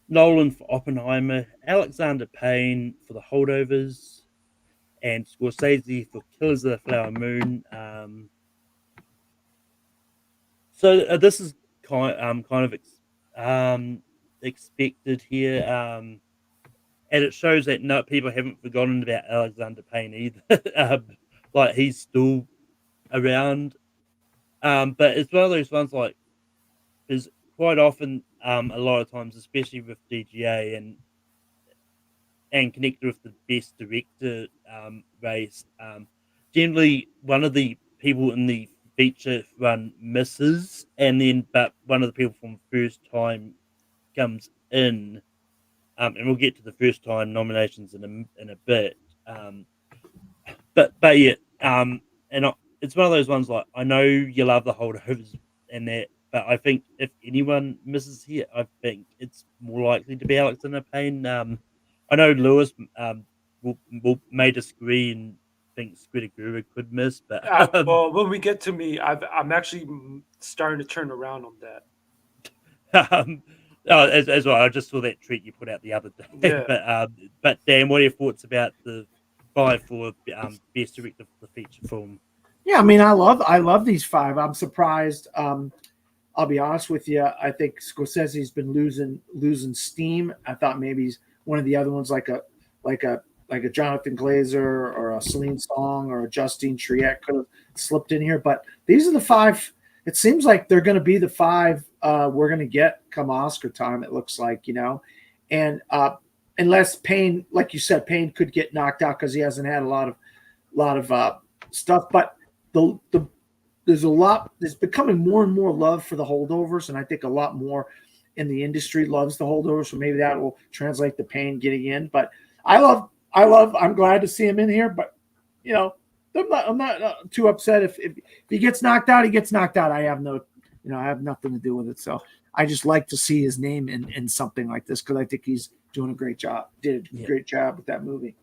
Nolan for Oppenheimer, Alexander Payne for The Holdovers, and Scorsese for Killers of the Flower Moon. So this is kind of expected here, and it shows that people haven't forgotten about Alexander Payne either. Like he's still around, but it's one of those ones like is quite often a lot of times, especially with DGA and connected with the best director race. Generally, one of the people in the feature run misses, but one of the people from first time comes in, and we'll get to the first time nominations in a bit. But yeah, and it's one of those ones like I know you love The Holdovers and that, but I think if anyone misses here, I think it's more likely to be Alexander Payne. I know Lewis may disagree and thinks Greta Gerwig could miss, but well, when we get to me, I'm actually starting to turn around on that. As well, I just saw that tweet you put out the other day. Yeah. But Dan, what are your thoughts about the 5 for best director for the feature film? Yeah, I mean, I love these 5. I'm surprised. I'll be honest with you. I think Scorsese's been losing steam. I thought maybe he's one of the other ones, like a Jonathan Glazer or a Celine Song or a Justine Triet could have slipped in here. But these are the 5. It seems like they're going to be the 5 we're going to get come Oscar time. It looks like, and unless Payne, like you said, Payne could get knocked out because he hasn't had a lot of stuff. But there's becoming more and more love for The Holdovers, and I think a lot more in the industry loves The Holdovers. So maybe that will translate to Payne getting in. But I'm glad to see him in here. But I'm not too upset if he gets knocked out. He gets knocked out. I have nothing to do with it. So I just like to see his name in something like this because I think he's doing a great job. Did a great job with that movie.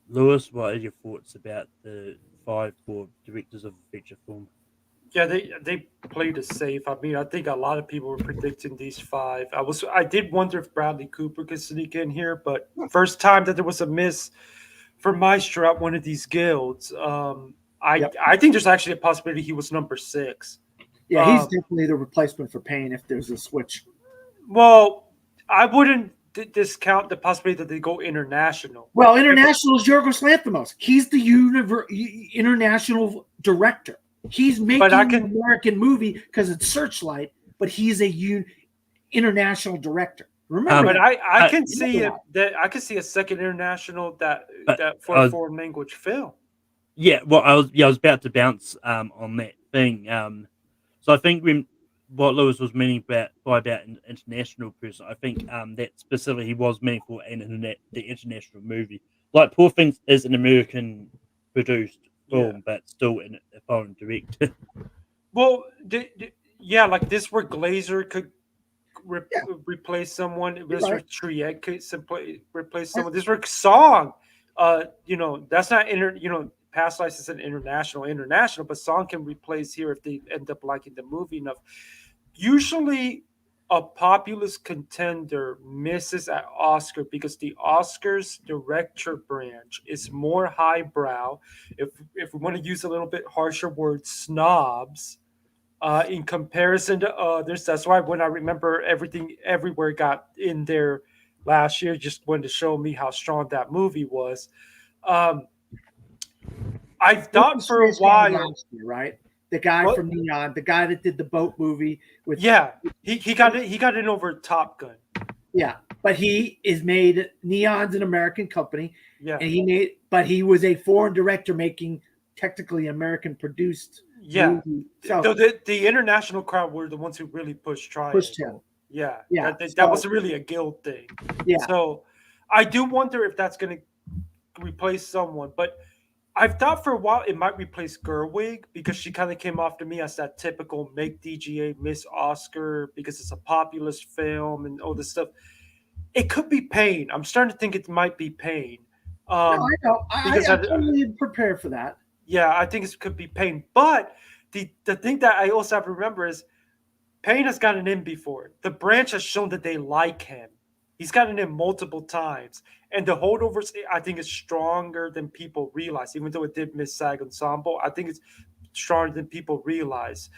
Lewis, what are your thoughts about the 5 for directors of a feature film? Yeah, they played it safe. I mean, I think a lot of people were predicting these 5. I did wonder if Bradley Cooper could sneak in here, but first time that there was a miss for Maestro at one of these guilds. I think there's actually a possibility he was number 6. Yeah, he's definitely the replacement for Payne if there's a switch. Well, I wouldn't discount the possibility that they go international. Well, international is Yorgos Lanthimos. He's the international director. He's making an American movie because it's Searchlight, but he's a international director. Remember, but I can see I can see a second international that for a foreign language film. Yeah, well, I was about to bounce on that thing. So I think what Lewis was meaning by an international person, I think that specifically he was meaning for the international movie. Like Poor Things is an American produced film, but still in a foreign director. Well, like this where Glazer could replace someone. This where Triet could replace someone. This where Song, that's not Past Lives is an international, but Song can replace here if they end up liking the movie enough. Usually, a populist contender misses at Oscar because the Oscars director branch is more highbrow. If we want to use a little bit harsher word, snobs, in comparison to others. That's why when I remember Everything Everywhere got in there last year, just wanted to show me how strong that movie was. I thought for a while, right? The guy from Neon, the guy that did the boat movie with he got in over Top Gun. Yeah, but he is made. Neon's an American company, Yeah. and he was a foreign director making technically American produced. Yeah. movie. So So the international crowd were the ones who really pushed Triangle. pushed him. Yeah. Yeah, That so- wasn't really a guild thing. Yeah. So I do wonder if that's going to replace someone, but I've thought for a while it might replace Gerwig because she kind of came off to me as that typical make DGA miss Oscar because it's a populist film and all this stuff. It could be Payne. I'm starting to think it might be Payne. No, I know. because I'm totally prepared for that. Yeah, I think it could be Payne. But the thing that I also have to remember is Payne has gotten in before. The branch has shown that they like him. He's gotten in multiple times. And the holdovers, I think, is stronger than people realize. Even though it did miss SAG Ensemble, I think it's stronger than people realize.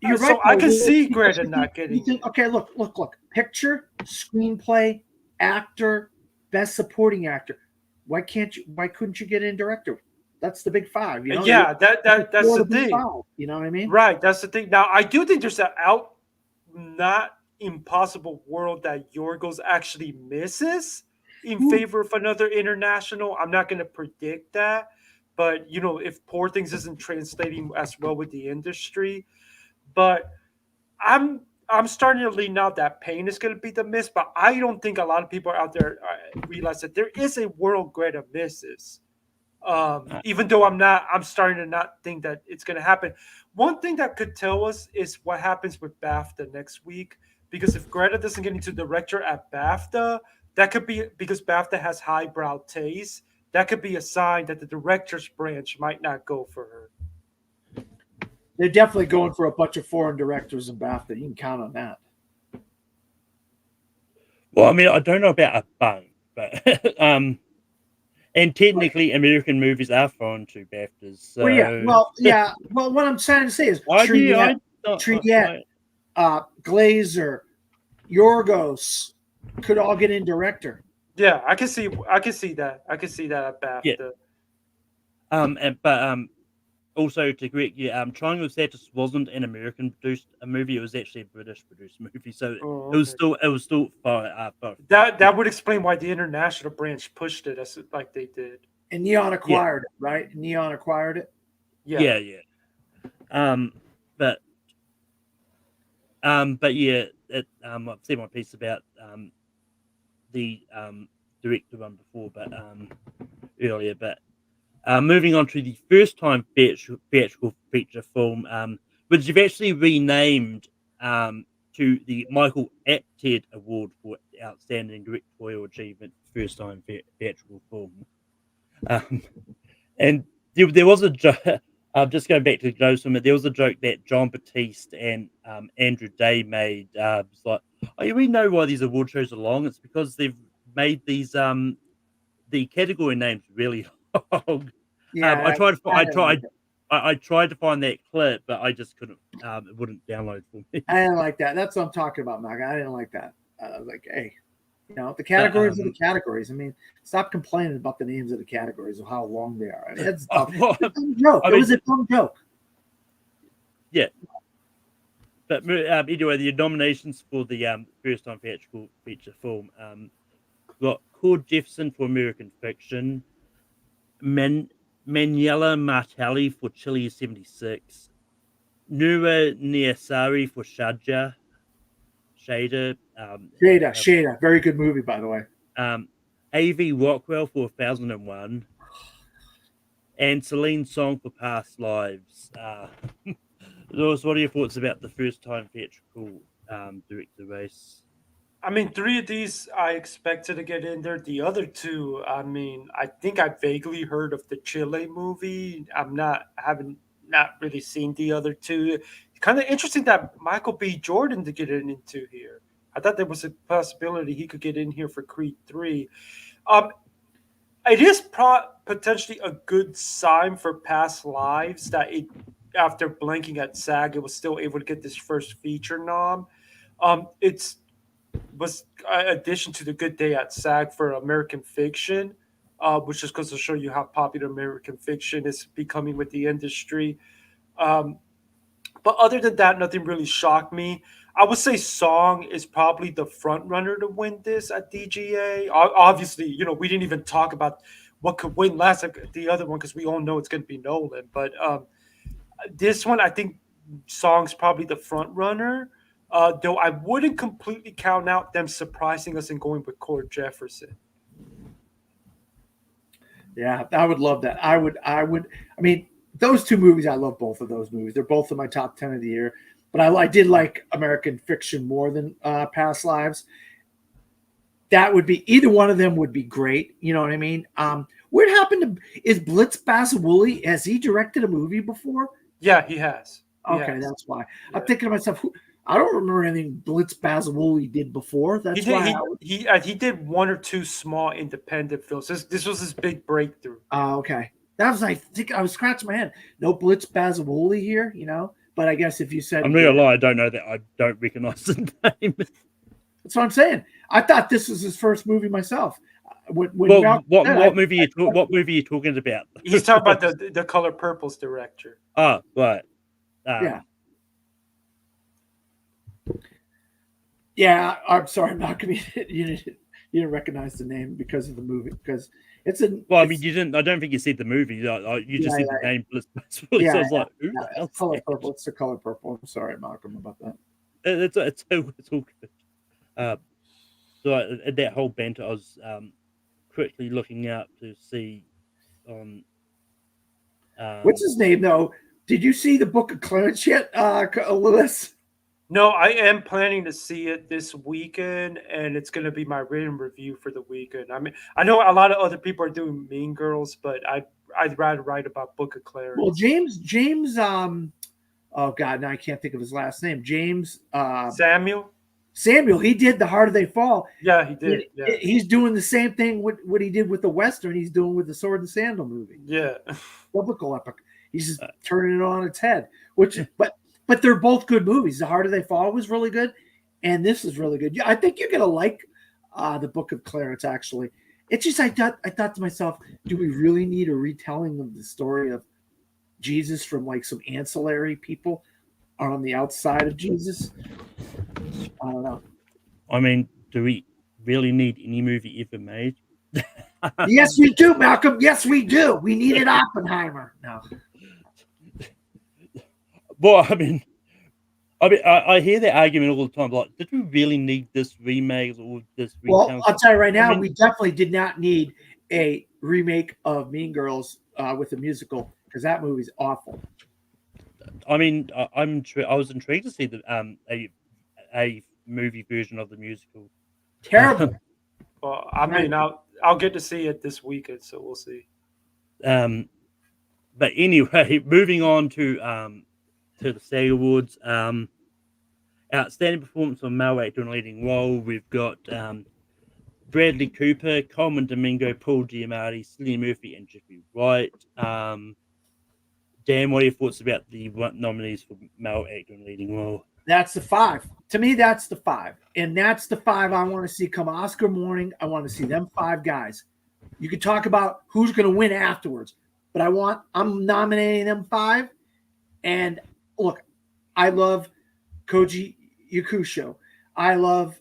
You're So right. I can though. see Greta not You getting. think, okay, look. Picture, screenplay, actor, best supporting actor. Why couldn't you get in director? That's the big five. You know? Yeah, that's Four the of the big thing. five, you know what I mean? Right, that's the thing. Now, I do think there's an not impossible world that Yorgos actually misses in favor of another international. I'm not going to predict that, but if Poor Things isn't translating as well with the industry, but I'm starting to lean out that Payne is going to be the miss, but I don't think a lot of people out there realize that there is a world Greta misses. Even though I'm starting to not think that it's going to happen. One thing that could tell us is what happens with BAFTA next week, because if Greta doesn't get into director at BAFTA, that could be because BAFTA has highbrow taste. That could be a sign that the director's branch might not go for her. They're definitely going for a bunch of foreign directors in BAFTA. You can count on that. Well, I mean, I don't know about a bunch, but and technically, American movies are foreign to BAFTAs. So... Well, what I'm trying to say is I Triet, Glazer, Yorgos could all get in director. Yeah, I can see that. I can see that at BAFTA. Yeah. Also to correct you, Triangle of Sadness wasn't an American produced movie; it was actually a British produced movie. So it was still far. That would explain why the international branch pushed it as like they did. And Neon acquired it, right? Neon acquired it. Yeah. But yeah, I've said my piece about the director one before, but earlier, but. Moving on to the first time theatrical feature film, which you've actually renamed to the Michael Apted Award for Outstanding Directorial Achievement, first time theatrical film. And there was a joke, just going back to Joe's film, there was a joke that John Batiste and Andrew Day made. It's like, we know why these award shows are long. It's because they've made these the category names really long. Yeah, I tried to find that clip, but I just couldn't. It wouldn't download for me. I didn't like that. That's what I'm talking about, Mike. I didn't like that. I was like, hey, the categories are the categories. I mean, stop complaining about the names of the categories or how long they are. I mean, it's a dumb joke. It was a dumb joke. Yeah. But anyway, the nominations for the first time theatrical feature film got Cord Jefferson for American Fiction, Manuela Martelli for Chile 76, Nura Niasari for Shada. Shada. Very good movie, by the way. A.V. Rockwell for 1001, and Celine Song for Past Lives. Lewis, what are your thoughts about the first time theatrical director race? I mean, 3 of these I expected to get in there. The other 2, I mean, I think I vaguely heard of the Chile movie. Haven't really seen the other 2. Kind of interesting that Michael B. Jordan to get into here. I thought there was a possibility he could get in here for Creed 3. It is potentially a good sign for Past Lives that after blanking at SAG, it was still able to get this first feature nom. Was addition to the Good Day at SAG for American Fiction, which just goes to show you how popular American Fiction is becoming with the industry. But other than that, nothing really shocked me. I would say Song is probably the front runner to win this at DGA. Obviously, we didn't even talk about what could win last the other one because we all know it's going to be Nolan. But this one, I think Song's probably the front runner. Though I wouldn't completely count out them surprising us and going with Cord Jefferson. Yeah, I would love that. I mean, those two movies, I love both of those movies. They're both in my top 10 of the year. But I did like American Fiction more than Past Lives. That would be, either one of them would be great. You know what I mean? What happened to, is Blitz Bazawuli, has he directed a movie before? Yeah, he has. Okay, that's why. Yeah. I'm thinking to myself, I don't remember anything Blitz Bazawuli did before. That's he did one or two small independent films. This was his big breakthrough. Okay. That was, I think I was scratching my head. No Blitz Bazawuli here, But I guess if you said, I'm not gonna lie, I don't know that. I don't recognize the name. That's what I'm saying. I thought this was his first movie myself. What movie are you talking about? He's talking about the Color Purple's director. Oh, right. Yeah. Yeah, I'm sorry, Malcolm. You didn't recognize the name because of the movie, because it's a. Well, I mean, you didn't. I don't think you said the movie. You just said the name. So I was like, "Who the hell?" Color Purple. It's the Color Purple. I'm sorry, Malcolm, about that. It's all good. So at that whole banter, I was quickly looking out to see on. What's his name though? Did you see the Book of Clarence yet, Lewis? No, I am planning to see it this weekend, and it's going to be my written review for the weekend. I mean, I know a lot of other people are doing Mean Girls, but I'd rather write about Book of Clarence. Well, James, oh God, now I can't think of his last name. James Samuel. He did The Harder They Fall. Yeah, he did. Yeah. He's doing the same thing what he did with the Western. He's doing with the Sword and Sandal movie. Yeah, biblical epic. He's just turning it on its head. But they're both good movies. The Harder They Fall was really good, and this is really good. I think you're gonna like the Book of Clarence. Actually, it's just I thought to myself, do we really need a retelling of the story of Jesus from like some ancillary people on the outside of Jesus? I don't know. I mean, do we really need any movie ever made? Yes, we do, Malcolm. Yes, we do. We needed Oppenheimer. No. Well, I mean, I hear that argument all the time. Like, did we really need this remake or this? Well, I'll tell you right now, we definitely did not need a remake of Mean Girls with a musical, because that movie's awful. I mean, I was intrigued to see a movie version of the musical. Terrible. Well, I mean, I'll get to see it this weekend, so we'll see. But anyway, moving on to the SAG Awards. Outstanding performance of male actor in a leading role. We've got Bradley Cooper, Coleman Domingo, Paul Giamatti, Cillian Murphy, and Jeffrey Wright. Dan, what are your thoughts about the nominees for male actor in a leading role? That's the 5. To me, that's the 5. And that's the 5 I want to see come Oscar morning. I want to see them 5 guys. You can talk about who's going to win afterwards, but I'm nominating them 5. And look, I love Koji Yakusho. I love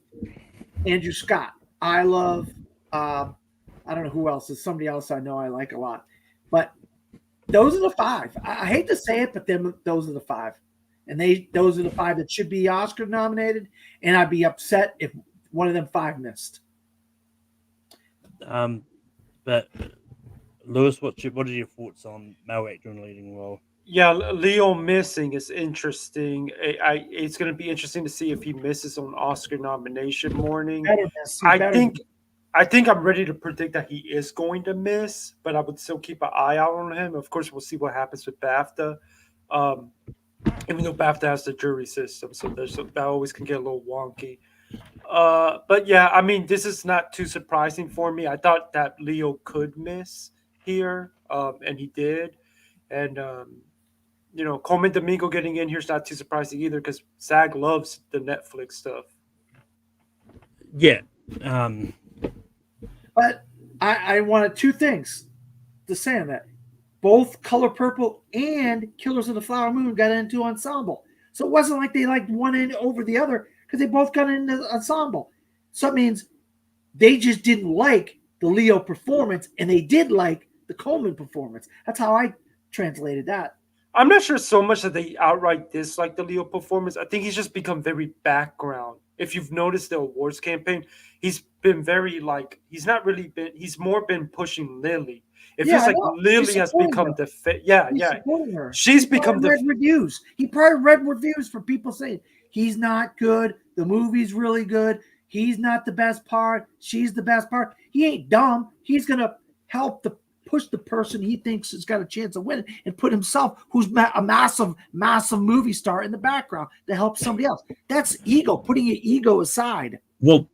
Andrew Scott. I love, I don't know who else. There's somebody else I know I like a lot. But those are the 5. I hate to say it, but those are the 5. And those are the 5 that should be Oscar nominated. And I'd be upset if one of them 5 missed. But Lewis, what are your thoughts on male actor in a leading role? Yeah, Leo missing is interesting. It's going to be interesting to see if he misses on Oscar nomination morning. I think I'm ready to predict that he is going to miss, but I would still keep an eye out on him. Of course, we'll see what happens with BAFTA. Even though BAFTA has the jury system, so that always can get a little wonky. But yeah, I mean, this is not too surprising for me. I thought that Leo could miss here, and he did. And Coleman Domingo getting in here is not too surprising either, because SAG loves the Netflix stuff. Yeah. But I wanted 2 things to say on that. Both Color Purple and Killers of the Flower Moon got into ensemble. So it wasn't like they liked one end over the other because they both got in the ensemble. So it means they just didn't like the Leo performance and they did like the Coleman performance. That's how I translated that. I'm not sure so much that they outright dislike the Leo performance. I think he's just become very background. If you've noticed the awards campaign, he's been very like he's not really been. He's more been pushing Lily. It Yeah, feels I like know. Lily He's has supporting become her. the yeah, He's yeah. supporting her. She's He become probably the read reviews. He probably read reviews for people saying he's not good. The movie's really good. He's not the best part. She's the best part. He ain't dumb. He's gonna help push the person he thinks has got a chance of winning and put himself, who's a massive movie star, in the background to help somebody else. That's ego. Putting your ego aside. Well,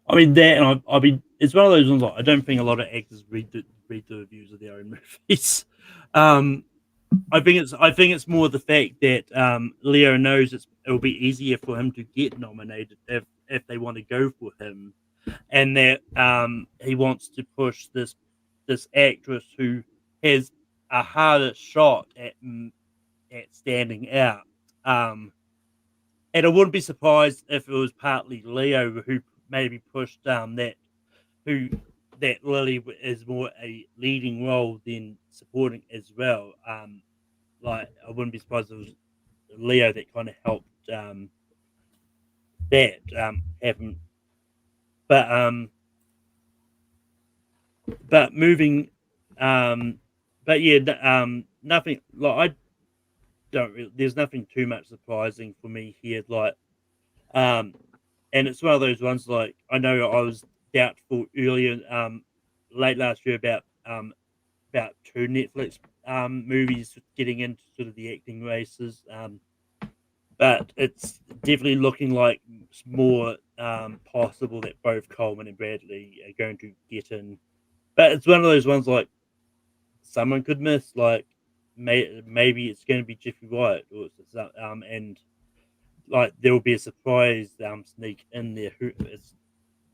I mean that, and I mean it's one of those ones. Like, I don't think a lot of actors read the reviews of their own movies. I think it's more the fact that Leo knows it'll be easier for him to get nominated if they want to go for him, and that he wants to push this actress who has a harder shot at standing out. And I wouldn't be surprised if it was partly Leo who maybe pushed that Lily is more a leading role than supporting as well. Like I wouldn't be surprised if it was Leo that kind of helped that happen. But moving, but yeah, nothing like I don't. Really, there's nothing too much surprising for me here. Like, and it's one of those ones. Like I know I was doubtful earlier, late last year about two Netflix movies getting into sort of the acting races. But it's definitely looking like it's more possible that both Coleman and Bradley are going to get in. But it's one of those ones like someone could miss. Like maybe it's going to be Jeffrey Wright, or and like there will be a surprise sneak in there. Who is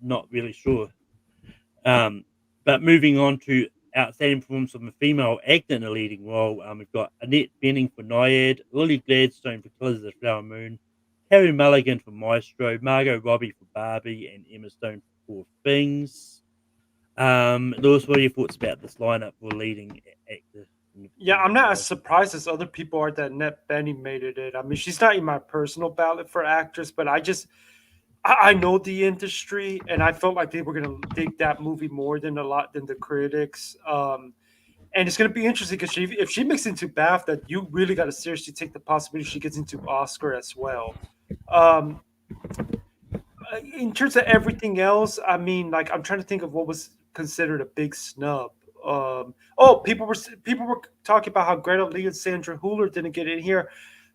not really sure. But moving on to outstanding performance from a female actor in a leading role, we've got Annette Bening for Nyad, Lily Gladstone for Colors of the Flower Moon, Carey Mulligan for Maestro, Margot Robbie for Barbie, and Emma Stone for Things. Lewis, what are your thoughts about this lineup for leading actor? Yeah, I'm not as surprised as other people are that Annette Bening made it in. I mean, she's not in my personal ballot for actress, but I know the industry, and I felt like they were going to dig that movie more than the critics. And it's going to be interesting because if she makes it into BAFTA, you really got to seriously take the possibility she gets into Oscar as well. In terms of everything else, I mean, like I'm trying to think of what was considered a big snub. People were talking about how Greta Lee and Sandra Hüller didn't get in here.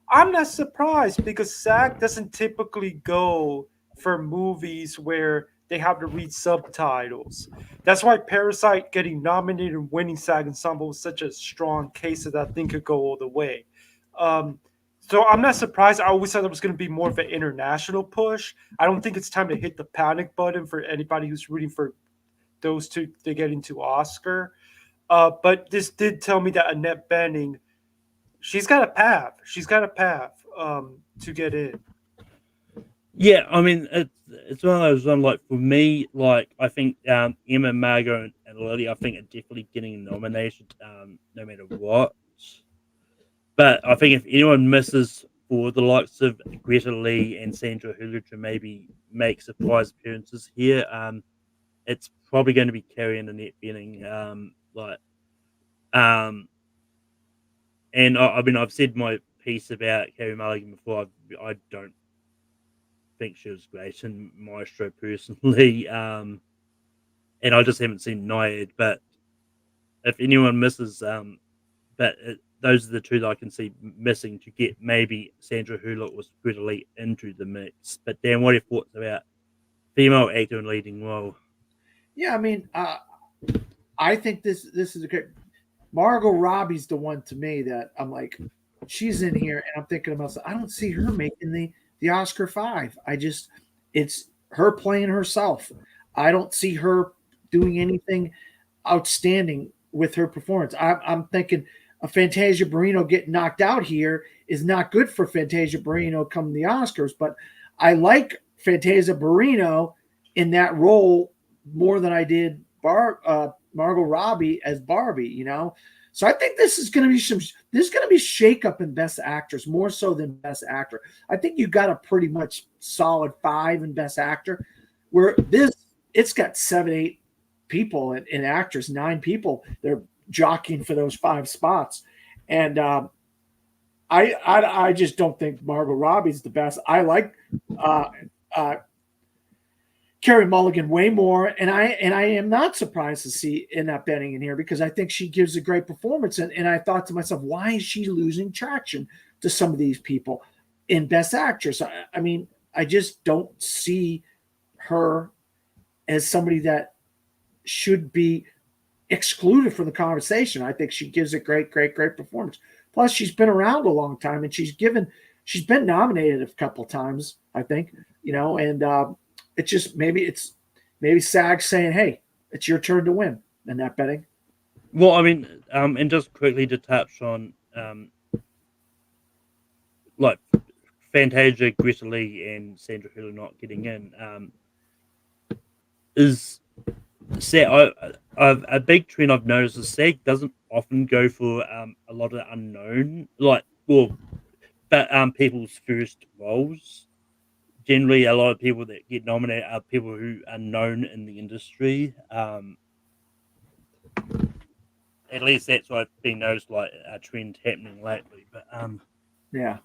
I'm not surprised because SAG doesn't typically go for movies where they have to read subtitles. That's why Parasite getting nominated and winning SAG Ensemble was such a strong case that I think could go all the way. So I'm not surprised. I always thought it was going to be more of an international push. I don't think it's time to hit the panic button for anybody who's rooting for those two to get into Oscar. But this did tell me that Annette Bening, she's got a path. She's got a path to get in. Yeah, I mean it's one of those ones. Like for me, like I think Emma, Margot, and Lily, I think are definitely getting a nomination, no matter what. But I think if anyone misses for the likes of Greta Lee and Sandra Hüller to maybe make surprise appearances here, it's probably going to be Carey and Annette Bening. And I mean I've said my piece about Carey Mulligan before. I don't think she was great in Maestro personally, and I just haven't seen Nyad. But if anyone misses, those are the two that I can see missing to get maybe Sandra Hüller or Greta Lee into the mix. But Dan, what are your thoughts about female actor in leading role? Yeah, I mean, I think this is a great. Margot Robbie's the one to me that I'm like, she's in here, and I'm thinking to myself, I don't see her making the Oscar 5. It's her playing herself. I don't see her doing anything outstanding with her performance. I'm thinking a Fantasia Barrino getting knocked out here is not good for Fantasia Barrino come the Oscars. But I like Fantasia Barrino in that role more than I did Margot Robbie as Barbie, you know. So I think this is going to be there's going to be shakeup in Best Actress more so than Best Actor. I think you got a pretty much solid 5 in Best Actor, where it's got 7, 8 people and actors, 9 people. They're jockeying for those 5 spots, and I just don't think Margot Robbie's the best. I like Carey Mulligan way more, and I am not surprised to see Annette Bening in here because I think she gives a great performance. And I thought to myself, why is she losing traction to some of these people in Best Actress? I mean, I just don't see her as somebody that should be excluded from the conversation. I think she gives a great performance. Plus, she's been around a long time, and she's been nominated a couple times, I think, you know, and it's just maybe SAG saying, "Hey, it's your turn to win," and that betting. Well, I mean, and just quickly to touch on, like Fantasia, Greta Lee, and Sandra Hurley not getting in, is SAG. A big trend I've noticed is SAG doesn't often go for a lot of unknown, people's first roles. Generally, a lot of people that get nominated are people who are known in the industry. At least that's what I've been noticed, like a trend happening lately. But yeah.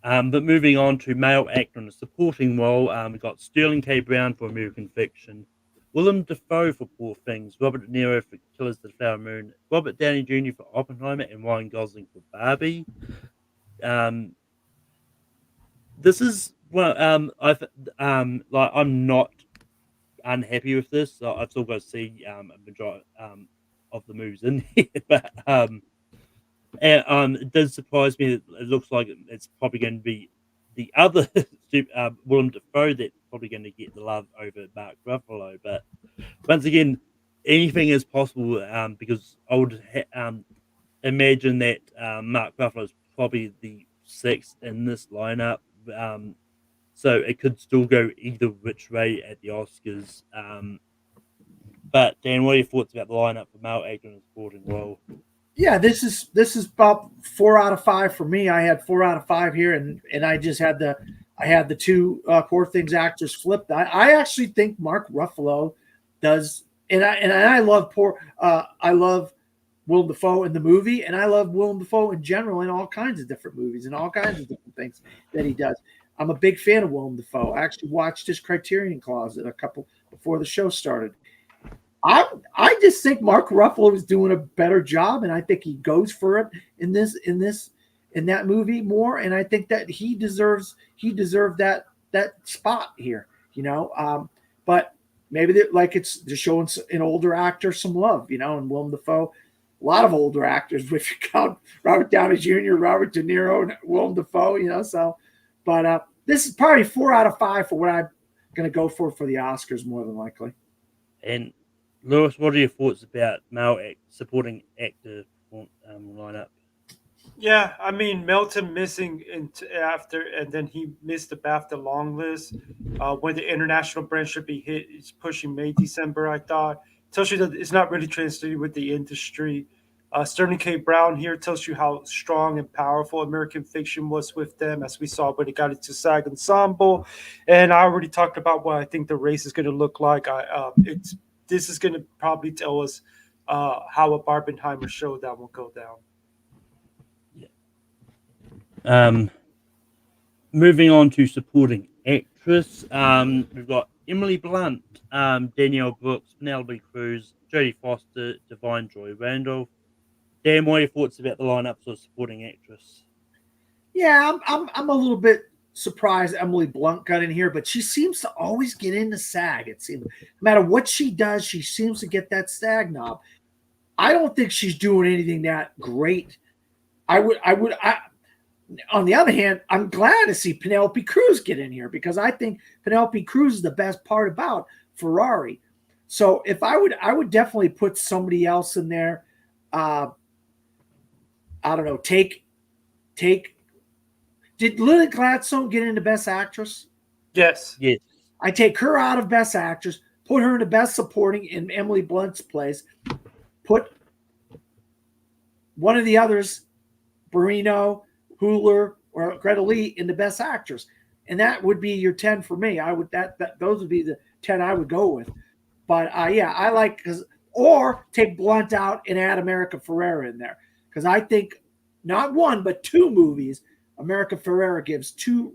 But moving on to male actor in a supporting role, we got Sterling K. Brown for American Fiction, Willem Dafoe for Poor Things, Robert De Niro for Killers of the Flower Moon, Robert Downey Jr. for Oppenheimer, and Ryan Gosling for Barbie. This is I'm not unhappy with this. So I've still got to see a majority of the movies in here, but it does surprise me that it looks like it's probably going to be the other Willem Dafoe that's probably going to get the love over Mark Ruffalo. But once again, anything is possible because I would imagine that Mark Ruffalo is probably the 6th in this lineup. So it could still go either which way at the Oscars. But Dan, what are your thoughts about the lineup for male actor in a supporting role? Yeah, this is about 4 out of 5 for me. I had 4 out of 5 here, and I just had the 2 Poor Things actors flipped. I actually think Mark Ruffalo does, and I love I love Willem Dafoe in the movie, and I love Willem Dafoe in general in all kinds of different movies and all kinds of different things that he does. I'm a big fan of Willem Dafoe. I actually watched his Criterion Closet a couple before the show started. I just think Mark Ruffalo is doing a better job, and I think he goes for it in that movie more. And I think that he deserved that spot here, you know. But maybe they're just showing an older actor some love, you know, and Willem Dafoe. A lot of older actors, if you count Robert Downey Jr., Robert De Niro, and Willem Dafoe, you know. So, but this is probably 4 out of 5 for what I'm going to go for the Oscars, more than likely. And Lewis, what are your thoughts about male supporting actor lineup? Yeah, I mean Melton missing after, and then he missed the BAFTA long list when the international brand should be hit. It's pushing May, December. I thought tells you that it's not really translated with the industry. Sterling K. Brown here tells you how strong and powerful American Fiction was with them, as we saw when it got into SAG Ensemble. And I already talked about what I think the race is going to look like. This is going to probably tell us how a Barbenheimer showdown will go down. Moving on to supporting actress, we've got Emily Blunt, Danielle Brooks, Penelope Cruz, Jodie Foster, Divine Joy Randolph. Dan, what are your thoughts about the lineup for supporting actress? Yeah, I'm a little bit surprised Emily Blunt got in here, but she seems to always get into SAG. It seems no matter what she does, she seems to get that SAG knob. I don't think she's doing anything that great. On the other hand, I'm glad to see Penelope Cruz get in here because I think Penelope Cruz is the best part about Ferrari. So if I would definitely put somebody else in there. I don't know. Take. Did Lily Gladstone get into Best Actress? Yes. Yes. I take her out of Best Actress, put her into Best Supporting in Emily Blunt's place, put one of the others, Barrino, Hooler, or Greta Lee, into Best Actress, and that would be your 10 for me. I would that those would be the 10 I would go with. But yeah, I like or take Blunt out and add America Ferrera in there because I think not one but two movies America Ferrera gives two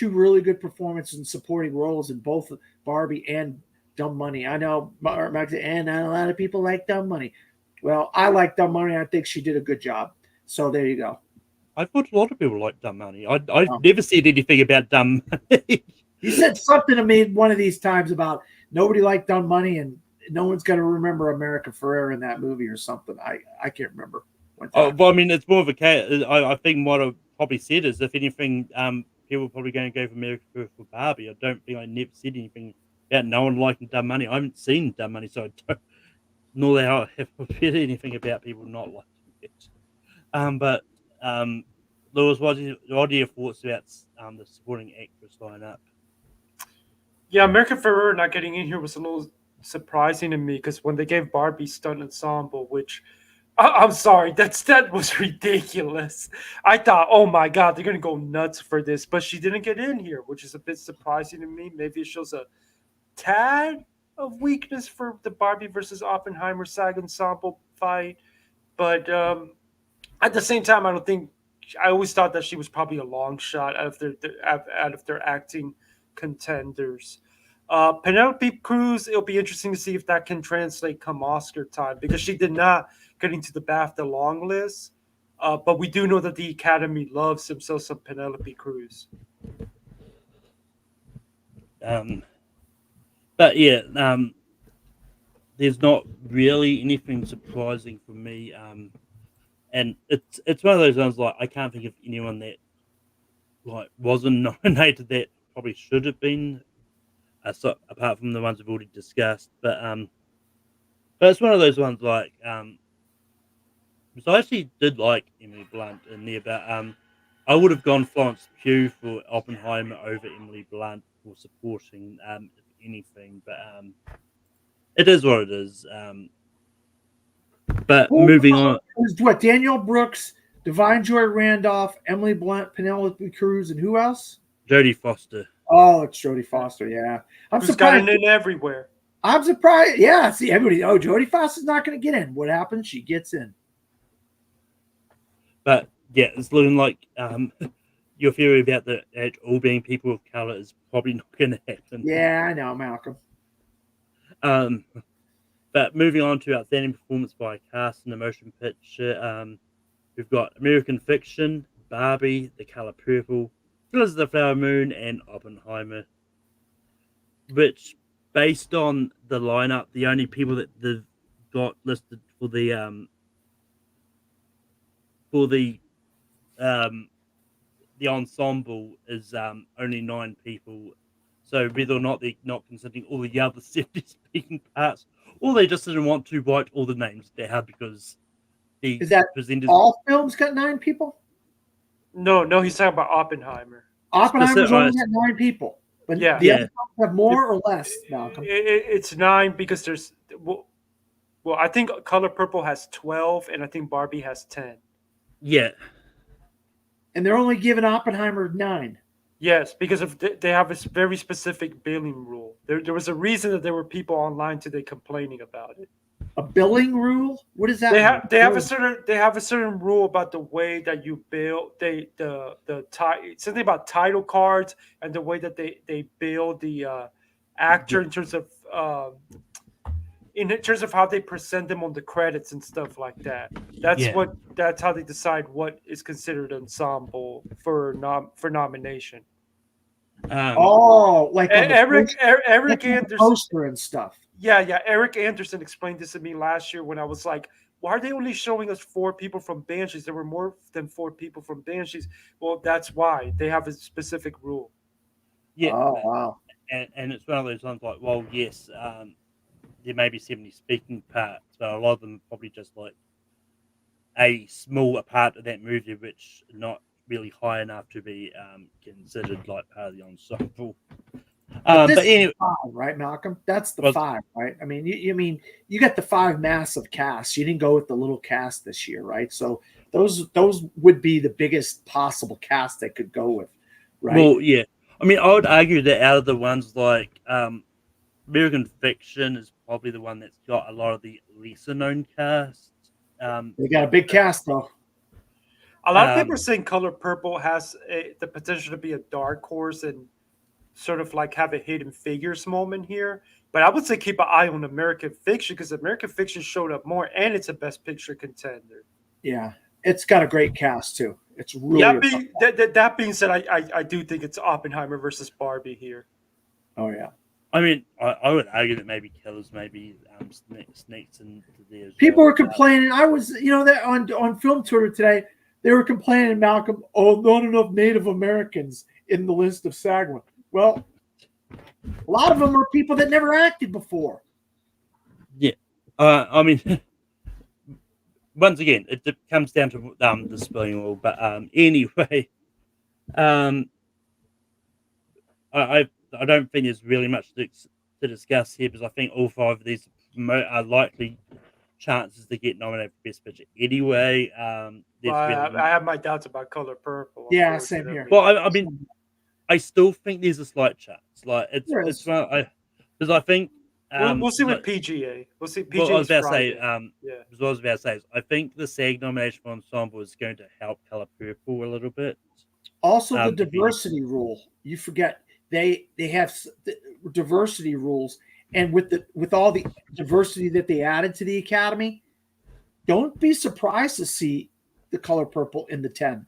really good performances in supporting roles in both Barbie and Dumb Money. I know, and a lot of people like Dumb Money. Well, I like Dumb Money. I think she did a good job. So there you go. I thought a lot of people like Dumb Money. I've never said anything about Dumb Money. You said something to me one of these times about nobody liked Dumb Money and no one's going to remember America Ferrera in that movie or something. I can't remember. Well, I mean, it's more of a case. I think what I've probably said is, if anything, people are probably going to go for America Ferrera for Barbie. I don't think I never said anything about no one liking Dumb Money. I haven't seen Dumb Money, so I don't know that I have heard anything about people not liking it. But Lewis, what are your thoughts about the supporting actress lineup? Yeah, America Ferrera not getting in here was a little surprising to me because when they gave Barbie Stunt Ensemble, which I'm sorry, that was ridiculous. I thought, oh my God, they're gonna go nuts for this, but she didn't get in here, which is a bit surprising to me. Maybe it shows a tad of weakness for the Barbie versus Oppenheimer SAG Ensemble fight, but at the same time, I always thought that she was probably a long shot out of their acting contenders. Penelope Cruz, it'll be interesting to see if that can translate come Oscar time because she did not get into the BAFTA long list. But we do know that the Academy loves himself some Penelope Cruz. But yeah, there's not really anything surprising for me. And it's one of those ones like I can't think of anyone that like wasn't nominated that probably should have been, apart from the ones we've already discussed. But it's one of those ones like so I actually did like Emily Blunt in there, but I would have gone Florence Pugh for Oppenheimer over Emily Blunt for supporting if anything. But it is what it is. But moving on, what Danielle Brooks, Divine Joy Randolph, Emily Blunt, Penelope Cruz, and who else? Jodie Foster. Oh, it's Jodie Foster. Yeah, I'm Who's surprised. got it in everywhere. I'm surprised. Yeah, see everybody. Oh, Jodie Foster's not going to get in. What happens? She gets in. But yeah, it's looking like your theory about the all being people of color is probably not going to happen. Yeah, I know, Malcolm. But moving on to outstanding performance by a cast in a motion picture, we've got American Fiction, Barbie, The Color Purple, Killers of the Flower Moon, and Oppenheimer. Which, based on the lineup, the only people that they've got listed for the ensemble is only 9 people. So whether or not they're not considering all the other 70 speaking parts, or they just didn't want to write all the names down because is that all films got 9 people? No, he's talking about Oppenheimer. Oppenheimer's only got 9 people, but the other films have more or less. Malcolm, it's 9 because there's well, I think Color Purple has 12, and I think Barbie has 10. Yeah, and they're only giving Oppenheimer 9. Yes, because of they have a very specific billing rule. There was a reason that there were people online today complaining about it. A billing rule? What is that? They have a certain rule about the way that you bill something about title cards and the way that they bill the actor in terms of how they present them on the credits and stuff like that. That's how they decide what is considered ensemble for nomination. Like Eric Anderson poster and stuff. Yeah. Eric Anderson explained this to me last year when I was like, why are they only showing us 4 people from Banshees? There were more than 4 people from Banshees. Well, that's why they have a specific rule. Yeah. Oh, wow. And it's one of those ones like, well, yes, there may be 70 speaking parts, but a lot of them probably just like a smaller part of that movie, which not really high enough to be considered like part of the ensemble. But this But anyway, is five, right, Malcolm? That's the Well- five, right? I mean, you got the five massive casts. You didn't go with the little cast this year, right? So those would be the biggest possible cast they could go with, right? well, yeah. I mean, I would argue that out of the ones like American Fiction is probably the one that's got a lot of the lesser known cast. They got a big cast though. A lot of people Um, are saying Color Purple has the potential to be a dark horse and sort of like have a hidden figures moment here. But I would say keep an eye on American Fiction because American Fiction showed up more and it's a Best Picture contender. Yeah, it's got a great cast too. It's really That being said, I do think it's Oppenheimer versus Barbie here. oh yeah. I mean, I would argue that maybe Killers maybe sneaks into there. As People well. were complaining. I was, that on film Twitter today, they were complaining, Malcolm, oh, not enough Native Americans in the list of SAG. Well, a lot of them are people that never acted before. Yeah, I mean, once again, it comes down to the spelling rule. But anyway, I don't think there's really much to discuss here because I think all five of these are likely chances to get nominated for Best Picture anyway. I have my doubts about Color Purple. Yeah, same here. Well, I mean, I still think there's a slight chance. Like it's because I think we'll see with PGA. We'll see. PGA what I was about to Friday. say. What I was about to say is I think the SAG nomination for ensemble is going to help Color Purple a little bit. Also, the diversity rule. You forget they have diversity rules, and with all the diversity that they added to the Academy, don't be surprised to see the Color Purple in the 10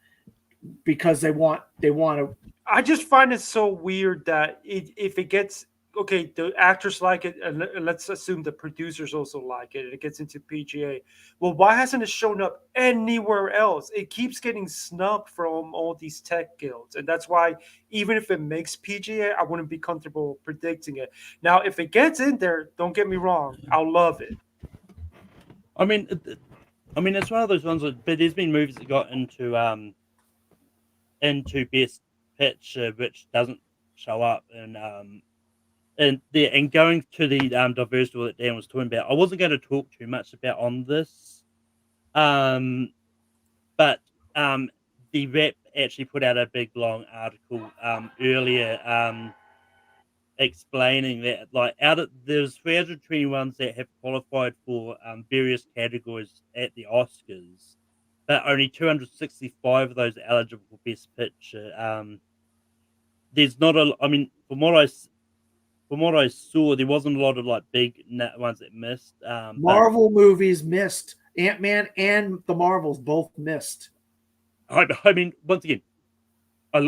because they want to. I just find it so weird that if it gets okay, the actors like it, and let's assume the producers also like it, and it gets into PGA. Well, why hasn't it shown up anywhere else? It keeps getting snubbed from all these tech guilds, and that's why even if it makes PGA, I wouldn't be comfortable predicting it. Now, if it gets in there, don't get me wrong, I'll love it. I mean, it's one of those ones. But there's been movies that got into Best Picture which doesn't show up, and going to the diversity that Dan was talking about. I wasn't going to talk too much about on this, but the Wrap actually put out a big long article earlier explaining that like there's 321 that have qualified for various categories at the Oscars, but only 265 of those are eligible for Best Picture. There's not a. I mean, from what I saw, there wasn't a lot of like big ones that missed. Marvel movies missed. Ant-Man and the Marvels both missed. I mean, once again, I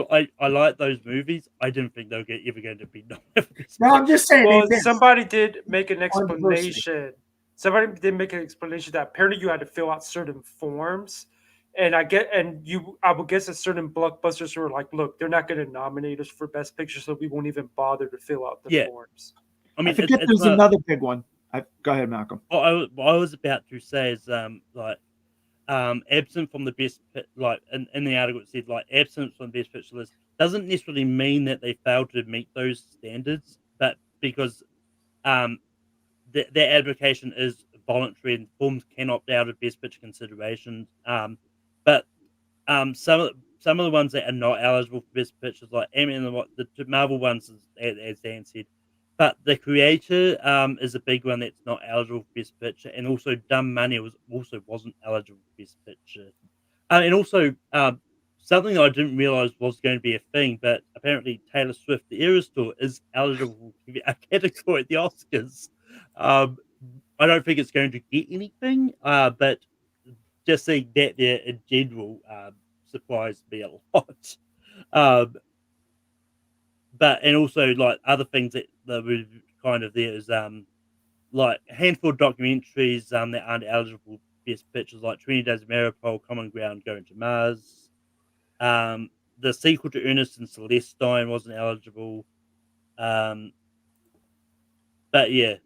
like those movies. I didn't think they were ever going to be nominated. No, I'm just saying. Well, they missed. somebody did make an explanation. Somebody did make an explanation that apparently you had to fill out certain forms. And I would guess that certain blockbusters were like, look, they're not going to nominate us for Best Picture, so we won't even bother to fill out the forms. I mean, I forget there's another big one. Go ahead, Malcolm. What I was about to say is absent from the best like in the article it said like absent from the Best Picture list doesn't necessarily mean that they failed to meet those standards, but because their application is voluntary and films can opt out of Best Picture considerations. But some of the ones that are not eligible for Best Pictures, like the Marvel ones, as Dan said, but The Creator is a big one that's not eligible for Best Picture, and also Dumb Money wasn't eligible for Best Picture, and also something that I didn't realize was going to be a thing, but apparently Taylor Swift, The Eras Tour, is eligible for a category at the Oscars. I don't think it's going to get anything, but just seeing that there in general surprised me a lot. But and also like other things that were kind of there is like a handful of documentaries that aren't eligible for Best Pictures, like 20 Days of Mariupol, Common Ground, Going to Mars. The sequel to Ernest and Celestine wasn't eligible. But yeah.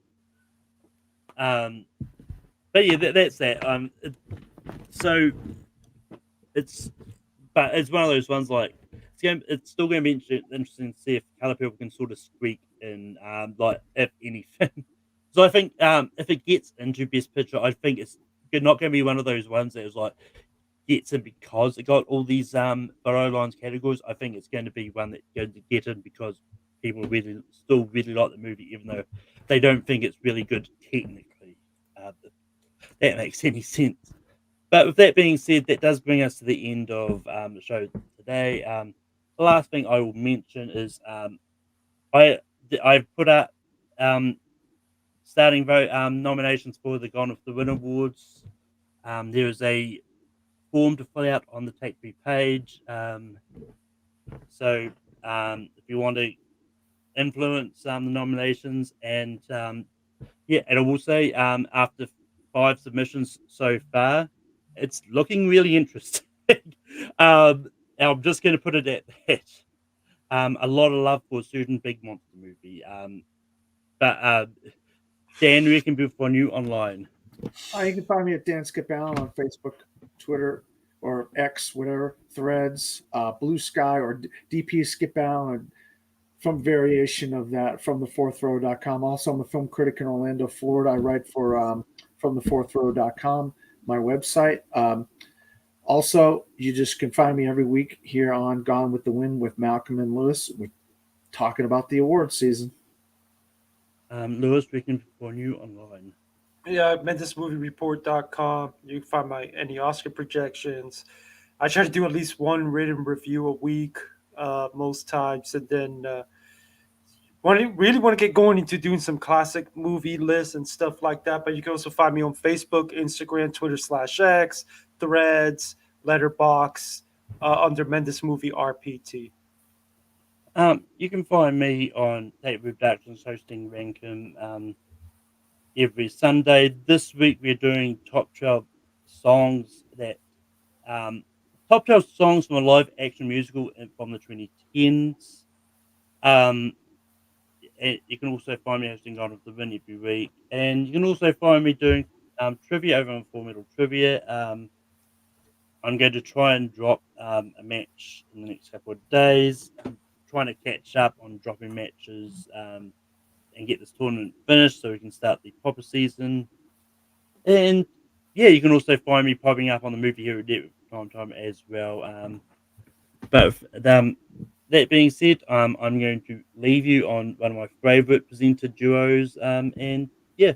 That's that. So it's one of those ones like it's still going to be interesting to see if color people can sort of squeak in, like if anything. So I think if it gets into Best Picture, I think it's not going to be one of those ones that is like gets in because it got all these photo lines categories. I think it's going to be one that's going to get in because people still really like the movie, even though they don't think it's really good technically. If that makes any sense. But with that being said, that does bring us to the end of the show today. The last thing I will mention is I've put out starting vote nominations for the Gone with the Wind Awards. There is a form to fill out on the Take Three page. So if you want to influence the nominations, and and I will say after 5 submissions so far, it's looking really interesting. I'm just going to put it at that. A lot of love for a certain big monster movie. But Dan, where can people find you online? You can find me at Dan Skip Allen on Facebook, Twitter, or X, whatever, Threads, Blue Sky, or DP Skip Allen, some variation of that from thefourthrow.com. Also, I'm a film critic in Orlando, Florida. I write for from thefourthrow.com, my website. Also, you just can find me every week here on Gone with the Wind with Malcolm and Lewis. We're talking about the awards season. Lewis, we can find you online. Yeah, MendesMovieReport.com. You can find any Oscar projections. I try to do at least one written review a week most times, and then really want to get going into doing some classic movie lists and stuff like that. But you can also find me on Facebook, Instagram, Twitter /X, Threads, Letterbox, under Mendes Movie RPT. You can find me on Tate Productions hosting Rankin every Sunday. This week we're doing top 12 songs top 12 songs from a live action musical from the 2010s. You can also find me hosting Gone with the Wind every week, and you can also find me doing trivia over on Full Metal Trivia. I'm going to try and drop a match in the next couple of days. I'm trying to catch up on dropping matches and get this tournament finished so we can start the proper season. And yeah, you can also find me popping up on the Movie Hero Network from time to time as well. But that being said, I'm going to leave you on one of my favorite presenter duos. And yeah,